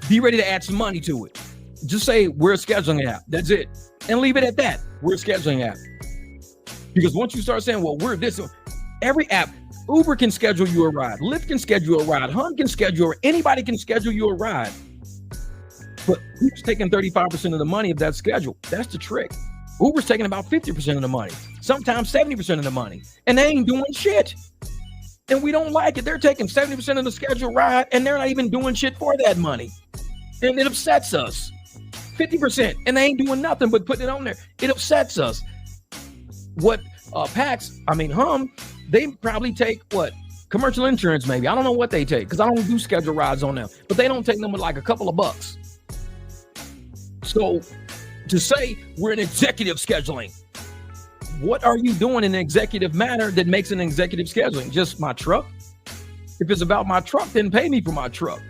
be ready to add some money to it. Just say we're a scheduling app. That's it. And leave it at that. We're a scheduling app. Because once you start saying, well, we're this, every app, Uber can schedule you a ride. Lyft can schedule a ride. Hum can schedule, anybody can schedule you a ride. But who's taking 35% of the money of that schedule? That's the trick. Uber's taking about 50% of the money, sometimes 70% of the money, and they ain't doing shit. And we don't like it. They're taking 70% of the scheduled ride, and they're not even doing shit for that money. And it upsets us. 50%, and they ain't doing nothing but putting it on there. It upsets us. What Hum, they probably take what? Commercial insurance, maybe. I don't know what they take, because I don't do scheduled rides on them. But they don't take them with like a couple of bucks. So to say we're an executive scheduling, what are you doing in an executive manner that makes an executive scheduling? Just my truck? If it's about my truck, then pay me for my truck.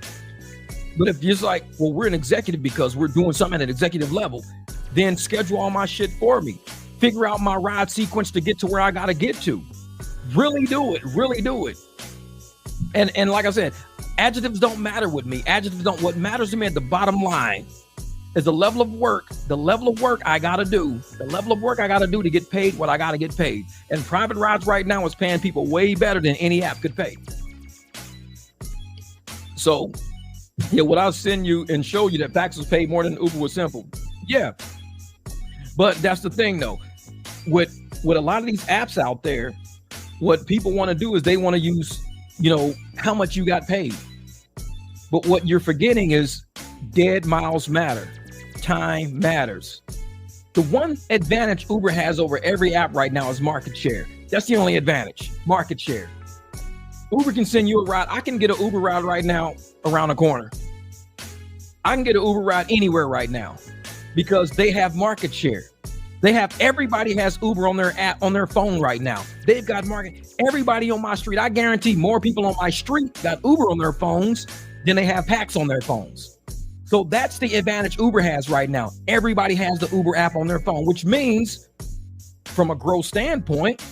But if you're like, well, we're an executive because we're doing something at an executive level, then schedule all my shit for me. Figure out my ride sequence to get to where I got to get to. Really do it. Really do it. And like I said, adjectives don't matter with me. Adjectives don't. What matters to me at the bottom line is the level of work I got to do. The level of work I got to do to get paid what I got to get paid. And private rides right now is paying people way better than any app could pay. So, yeah, what I'll send you and show you that Pax was paid more than Uber was simple. Yeah. But that's the thing, though. With a lot of these apps out there, what people want to do is they want to use, how much you got paid. But what you're forgetting is dead miles matter. Time matters. The one advantage Uber has over every app right now is market share. That's the only advantage, market share. Uber can send you a ride. I can get an Uber ride right now around the corner. I can get an Uber ride anywhere right now because they have market share. They have everybody has Uber on their app on their phone right now. They've got market. Everybody on my street. I guarantee more people on my street got Uber on their phones than they have Pax on their phones. So that's the advantage Uber has right now. Everybody has the Uber app on their phone, which means from a growth standpoint,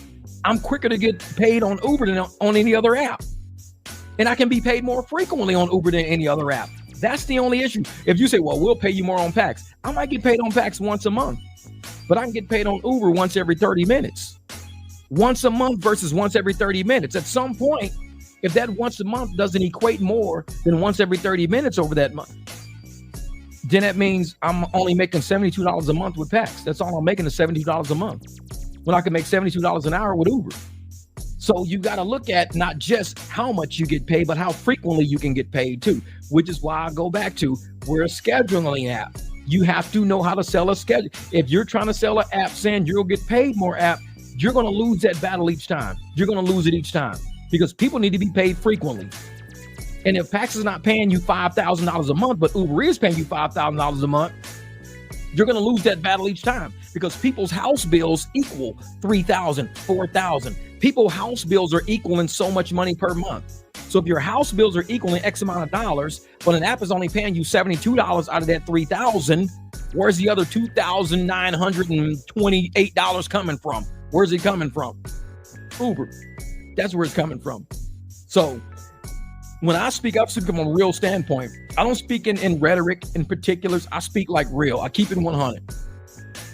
I'm quicker to get paid on Uber than on any other app. And I can be paid more frequently on Uber than any other app. That's the only issue. If you say, well, we'll pay you more on Pax, I might get paid on Pax once a month, but I can get paid on Uber once every 30 minutes. Once a month versus once every 30 minutes. At some point, if that once a month doesn't equate more than once every 30 minutes over that month, then that means I'm only making $72 a month with Pax. That's all I'm making is $72 a month, when I can make $72 an hour with Uber. So you got to look at not just how much you get paid, but how frequently you can get paid too, which is why I go back to, we're a scheduling app. You have to know how to sell a schedule. If you're trying to sell an app saying you'll get paid more app, you're going to lose that battle each time. You're going to lose it each time because people need to be paid frequently. And if Pax is not paying you $5,000 a month, but Uber is paying you $5,000 a month, you're going to lose that battle each time because people's house bills equal $3,000, $4,000. People's house bills are equaling so much money per month. So if your house bills are equaling X amount of dollars, but an app is only paying you $72 out of that $3,000, where's the other $2,928 coming from? Where's it coming from? Uber. That's where it's coming from. So when I speak from a real standpoint, I don't speak in rhetoric in particulars. I speak like real. I keep it 100.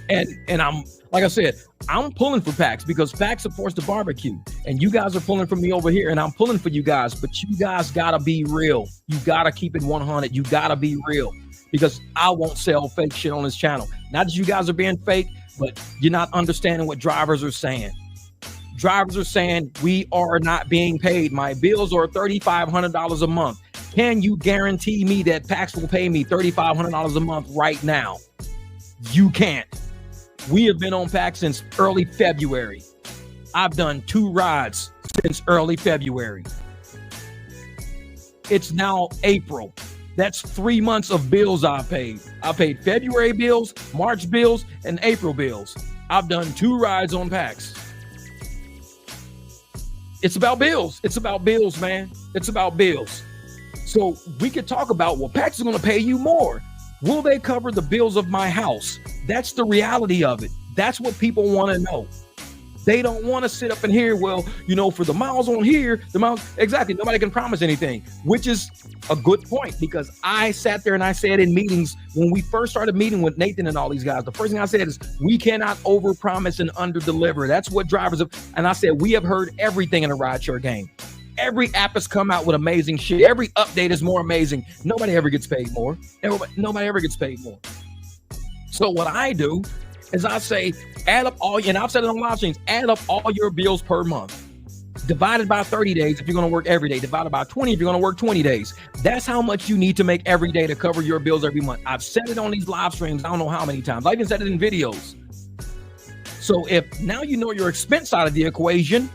And I'm, like I said, I'm pulling for Pax because Pax supports the barbecue. And you guys are pulling for me over here and I'm pulling for you guys. But you guys got to be real. You got to keep it 100. You got to be real because I won't sell fake shit on this channel. Not that you guys are being fake, but you're not understanding what drivers are saying. Drivers are saying we are not being paid. My bills are $3,500 a month. Can you guarantee me that Pax will pay me $3,500 a month right now? You can't. We have been on Pax since early February. I've done 2 rides since early February. It's now April. That's 3 months of bills I paid. I paid February bills, March bills, and April bills. I've done 2 rides on Pax. It's about bills. It's about bills, man. It's about bills. So we could talk about, well, Pax is going to pay you more. Will they cover the bills of my house? That's the reality of it. That's what people want to know. They don't want to sit up and hear, well, you know, for the miles on here, the miles, exactly. Nobody can promise anything, which is a good point because I sat there and I said in meetings, when we first started meeting with Nathan and all these guys, the first thing I said is we cannot overpromise and underdeliver. That's what drivers have. And I said, we have heard everything in a rideshare game. Every app has come out with amazing shit. Every update is more amazing. Nobody ever gets paid more. Nobody ever gets paid more. So what I do is I say, add up all, and I've said it on live streams, add up all your bills per month. Divided by 30 days if you're going to work every day. Divided by 20 if you're going to work 20 days. That's how much you need to make every day to cover your bills every month. I've said it on these live streams. I don't know how many times. I even said it in videos. So if now you know your expense side of the equation,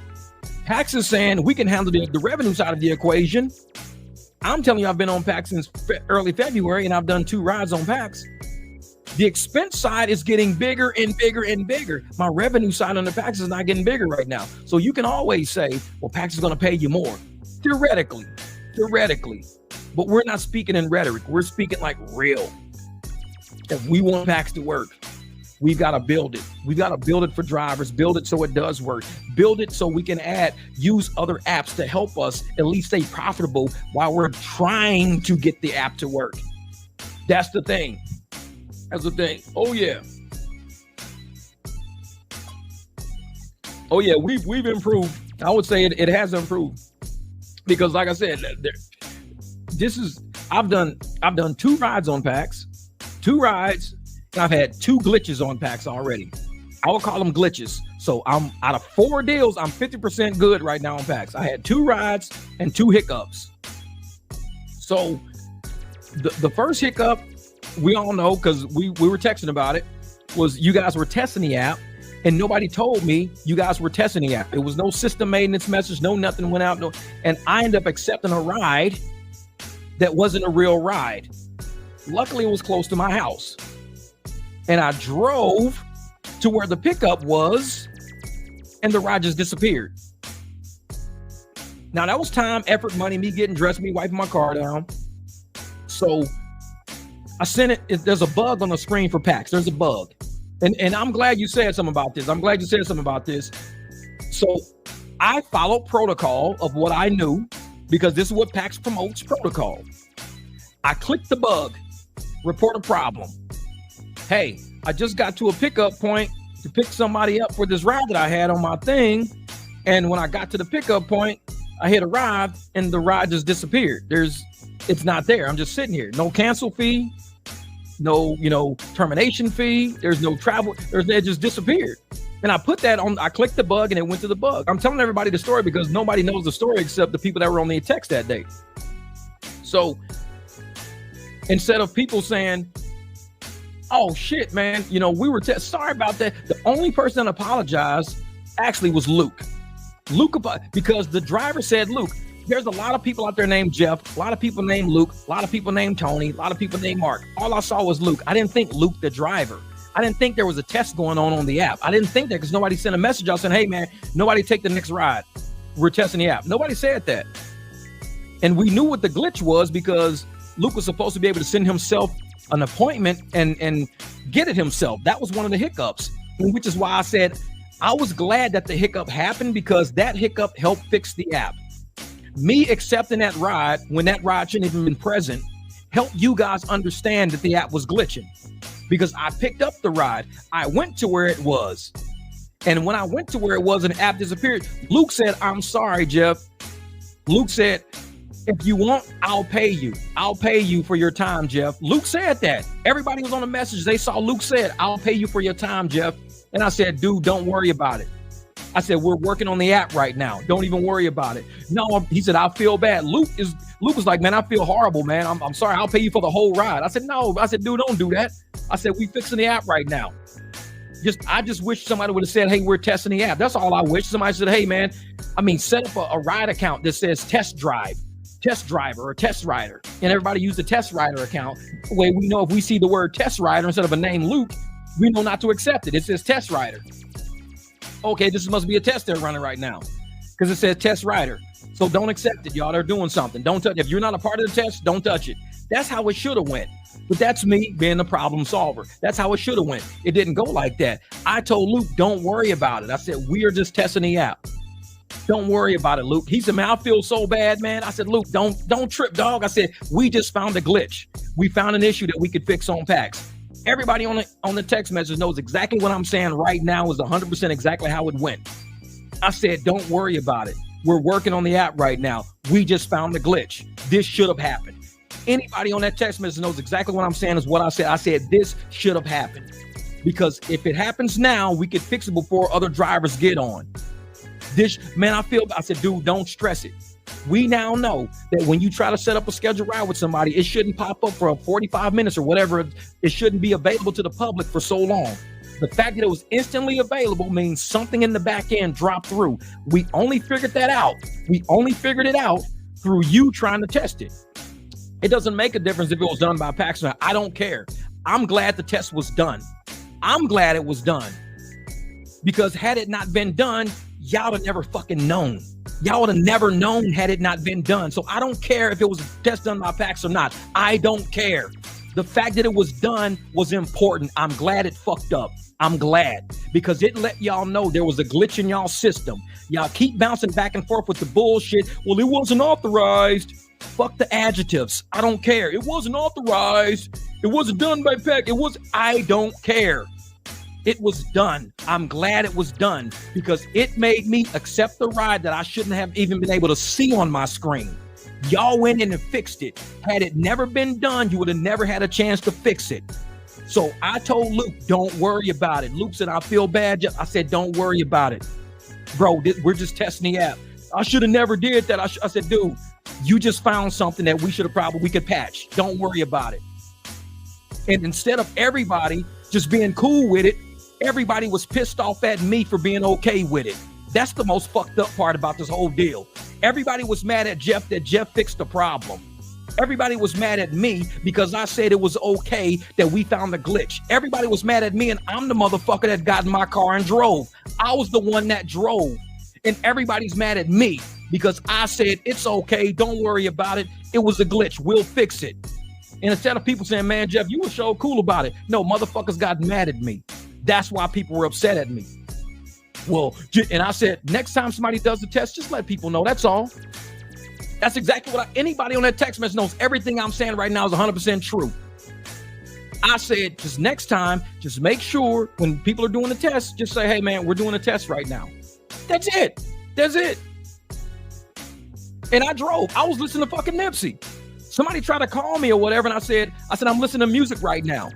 Pax is saying we can handle the revenue side of the equation. I'm telling you, I've been on Pax since early February and I've done 2 rides on Pax. The expense side is getting bigger and bigger and bigger. My revenue side on the Pax is not getting bigger right now. So you can always say, well, Pax is going to pay you more. Theoretically. But we're not speaking in rhetoric. We're speaking like real. If we want Pax to work, we've got to build it. We've got to build it for drivers, build it so it does work, build it so we can use other apps to help us at least stay profitable while we're trying to get the app to work. That's the thing. That's the thing. Oh yeah. We've improved. I would say it has improved because like I said, I've done 2 rides on Pax, 2 rides. I've had 2 glitches on Pax already. I would call them glitches. So I'm out of 4 deals, I'm 50% good right now on Pax. I had 2 rides and 2 hiccups. So the first hiccup, we all know because we were texting about it, was you guys were testing the app and nobody told me you guys were testing the app. It was no system maintenance message, no nothing went out. And I ended up accepting a ride that wasn't a real ride. Luckily, it was close to my house. And I drove to where the pickup was, and the ride just disappeared. Now that was time, effort, money, me getting dressed, me wiping my car down. So I sent it. There's a bug on the screen for PAX. There's a bug. And I'm glad you said something about this. So I followed protocol of what I knew, because this is what PAX promotes, protocol. I clicked the bug, report a problem. Hey, I just got to a pickup point to pick somebody up for this ride that I had on my thing. And when I got to the pickup point, I hit arrive and the ride just disappeared. It's not there. I'm just sitting here. No cancel fee, no, termination fee. There's no travel. It just disappeared. And I put that on, I clicked the bug and it went to the bug. I'm telling everybody the story because nobody knows the story except the people that were on the text that day. So instead of people saying, oh shit, man, we were sorry about that. The only person that apologized actually was Luke. Because the driver said, Luke, there's a lot of people out there named Jeff, a lot of people named Luke, a lot of people named Tony, a lot of people named Mark. All I saw was Luke. I didn't think Luke, the driver. I didn't think there was a test going on the app. I didn't think that because nobody sent a message out saying, hey man, nobody take the next ride. We're testing the app. Nobody said that. And we knew what the glitch was because Luke was supposed to be able to send himself an appointment and get it himself. That was one of the hiccups, which is why I said I was glad that the hiccup happened because that hiccup helped fix the app. Me accepting that ride when that ride shouldn't even been present helped you guys understand that the app was glitching because I picked up the ride. I went to where it was. And when I went to where it was and the app disappeared, Luke said, I'm sorry, Jeff. Luke said, if you want, I'll pay you. I'll pay you for your time, Jeff. Luke said that. Everybody was on the message. They saw Luke said, I'll pay you for your time, Jeff. And I said, dude, don't worry about it. I said, we're working on the app right now. Don't even worry about it. No, he said, I feel bad. Luke was like, man, I feel horrible, man. I'm sorry. I'll pay you for the whole ride. I said, no. I said, dude, don't do that. I said, we fixing the app right now. I just wish somebody would have said, hey, we're testing the app. That's all I wish. Somebody said, hey, man, set up a ride account that says test driver or test rider. And everybody use the test rider account. The way we know if we see the word test rider instead of a name Luke, we know not to accept it. It says test rider. Okay, this must be a test they're running right now because it says test rider. So don't accept it, y'all. They're doing something. Don't touch. If you're not a part of the test, don't touch it. That's how it should have went. But that's me being the problem solver. That's how it should have went. It didn't go like that. I told Luke, don't worry about it. I said, we are just testing the app. Don't worry about it, Luke. He said, man, I feel so bad, man. I said, Luke, don't trip, dog. I said, we just found a glitch. We found an issue that we could fix on PAX. Everybody on the text message knows exactly what I'm saying right now is 100% exactly how it went. I said, don't worry about it. We're working on the app right now. We just found the glitch. This should have happened. Anybody on that text message knows exactly what I'm saying is what I said. I said, this should have happened because if it happens now, we could fix it before other drivers get on. I said, dude, don't stress it. We now know that when you try to set up a scheduled ride with somebody, it shouldn't pop up for 45 minutes or whatever. It shouldn't be available to the public for so long. The fact that it was instantly available means something in the back end dropped through. We only figured that out. We only figured it out through you trying to test it. It doesn't make a difference if it was done by PAX or not. I don't care. I'm glad the test was done. I'm glad it was done because had it not been done, y'all would have never fucking known. Y'all would have never known had it not been done. So I don't care if it was a test done by PAX or not. I don't care. The fact that it was done was important. I'm glad it fucked up. I'm glad because it let y'all know there was a glitch in y'all system. Y'all keep bouncing back and forth with the bullshit. Well, it wasn't authorized. Fuck the adjectives. I don't care. It wasn't authorized. It wasn't done by PAX. I don't care. It was done. I'm glad it was done because it made me accept the ride that I shouldn't have even been able to see on my screen. Y'all went in and fixed it. Had it never been done, you would have never had a chance to fix it. So I told Luke, don't worry about it. Luke said, I feel bad. I said, don't worry about it. Bro, we're just testing the app. I should have never did that. I said, dude, you just found something that we could patch. Don't worry about it. And instead of everybody just being cool with it, everybody was pissed off at me for being okay with it. That's the most fucked up part about this whole deal. Everybody was mad at Jeff that Jeff fixed the problem. Everybody was mad at me because I said it was okay that we found the glitch. Everybody was mad at me, and I'm the motherfucker that got in my car and drove. I was the one that drove. And everybody's mad at me because I said, it's okay, don't worry about it. It was a glitch, we'll fix it. And instead of people saying, man, Jeff, you were so cool about it. No, motherfuckers got mad at me. That's why people were upset at me. Well, and I said, next time somebody does the test, just let people know, that's all. That's exactly what anybody on that text message knows. Everything I'm saying right now is 100% true. I said, just next time, just make sure when people are doing the test, just say, hey man, we're doing a test right now. That's it. That's it. And I drove. I was listening to fucking Nipsey. Somebody tried to call me or whatever, and I said, I'm listening to music right now.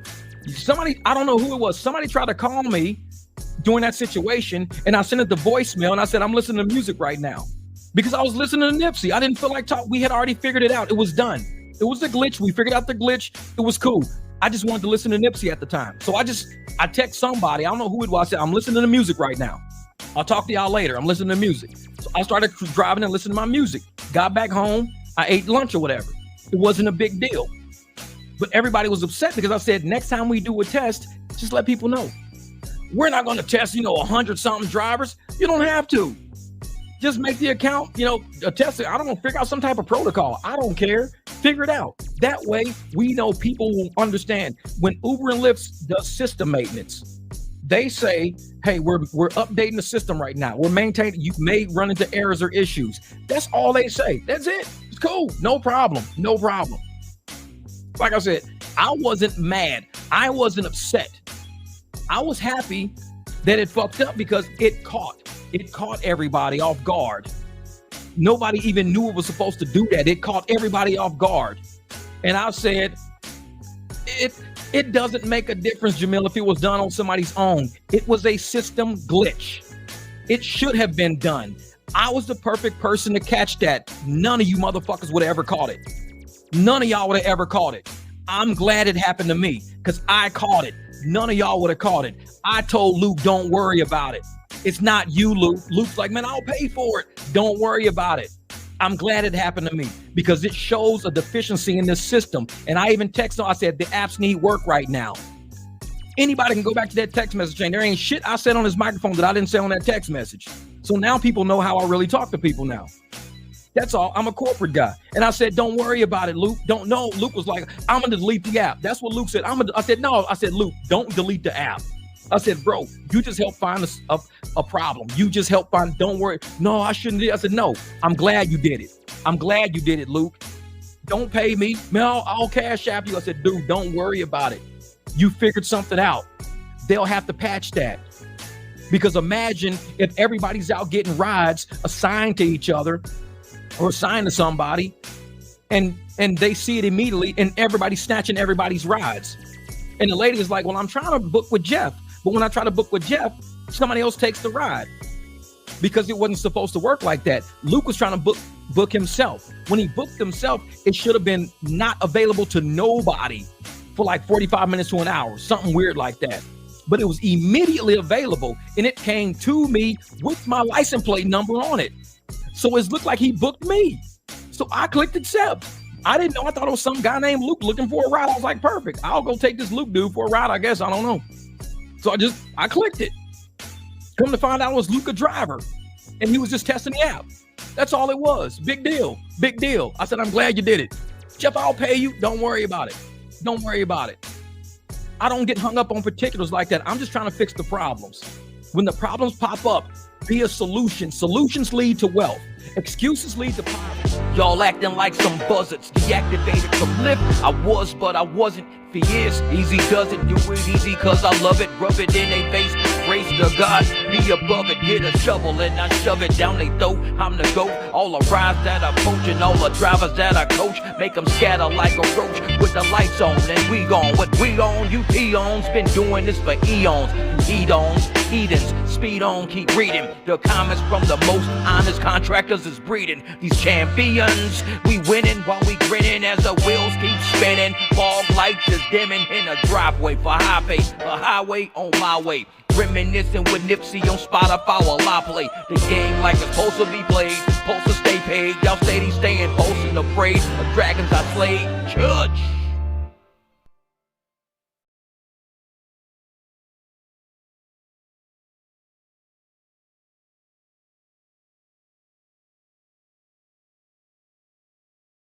Somebody, I don't know who it was. Somebody tried to call me during that situation, and I sent it the voicemail, and I said, I'm listening to music right now. Because I was listening to Nipsey. I didn't feel like talk. We had already figured it out. It was done. It was a glitch. We figured out the glitch. It was cool. I just wanted to listen to Nipsey at the time. So I text somebody. I don't know who it was. I said, I'm listening to music right now. I'll talk to y'all later. I'm listening to music. So I started driving and listening to my music. Got back home. I ate lunch or whatever. It wasn't a big deal. But everybody was upset because I said, next time we do a test, just let people know. We're not going to test, 100-something drivers. You don't have to. Just make the account, a test. I don't know, figure out some type of protocol. I don't care. Figure it out. That way, we know people will understand. When Uber and Lyft does system maintenance, they say, hey, we're updating the system right now. We're maintaining, you may run into errors or issues. That's all they say. That's it. It's cool. No problem. No problem. Like I said, I wasn't mad. I wasn't upset. I was happy that it fucked up because it caught everybody off guard. Nobody even knew it was supposed to do that. It caught everybody off guard. And I said, it doesn't make a difference, Jamil, if it was done on somebody's own. It was a system glitch. It should have been done. I was the perfect person to catch that. None of you motherfuckers would have ever caught it. None of y'all would have ever caught it. I'm glad it happened to me because I caught it. None of y'all would have caught it. I told Luke, don't worry about it. It's not you, Luke. Luke's like, man, I'll pay for it. Don't worry about it. I'm glad it happened to me because it shows a deficiency in this system. And I even texted him, I said, the apps need work right now. Anybody can go back to that text message chain. There ain't shit I said on this microphone that I didn't say on that text message. So now people know how I really talk to people now. That's all. I'm a corporate guy. And I said, don't worry about it, Luke. Don't know. Luke was like, I'm going to delete the app. That's what Luke said. I said, no. I said, Luke, don't delete the app. I said, bro, you just help find a problem. You just help find, don't worry. No, I shouldn't do it. I said, no, I'm glad you did it. I'm glad you did it, Luke. Don't pay me. Man, I'll cash app you. I said, dude, don't worry about it. You figured something out. They'll have to patch that. Because imagine if everybody's out getting rides assigned to each other or assigned to somebody and they see it immediately and everybody's snatching everybody's rides. And the lady is like, well, I'm trying to book with Jeff. But when I try to book with Jeff, somebody else takes the ride because it wasn't supposed to work like that. Luke was trying to book himself. When he booked himself, it should have been not available to nobody for like 45 minutes to an hour, something weird like that. But it was immediately available and it came to me with my license plate number on it. So it looked like he booked me. So I clicked accept. I didn't know. I thought it was some guy named Luke looking for a ride. I was like, perfect. I'll go take this Luke dude for a ride, I guess. I don't know. So I clicked it. Come to find out it was Luke a driver and he was just testing the app. That's all it was. Big deal. Big deal. I said, I'm glad you did it. Jeff, I'll pay you. Don't worry about it. Don't worry about it. I don't get hung up on particulars like that. I'm just trying to fix the problems. When the problems pop up, be a solution. Solutions lead to wealth. Excuses lead to poverty. Y'all acting like some buzzards. Deactivated from Lyft. I was, but I wasn't for years. Easy does it. Do it easy cause I love it. Rub it in they face. Raise to God. Be above it. Get a shovel and I shove it down they throat. I'm the GOAT. All the rides that I poach and all the drivers that I coach. Make them scatter like a roach with the lights on. And we gone. What we on, you peons. Been doing this for eons. Heat-ons, heathens, speed on, keep reading. The comments from the most honest contractors is breeding. These champions, we winning while we grinning as the wheels keep spinning. Fog lights is dimming in a driveway for highway on my way. Reminiscing with Nipsey on Spotify while I play the game like it's supposed to be played. Supposed to stay paid, y'all steady staying posting the afraid of dragons I slayed. Judge.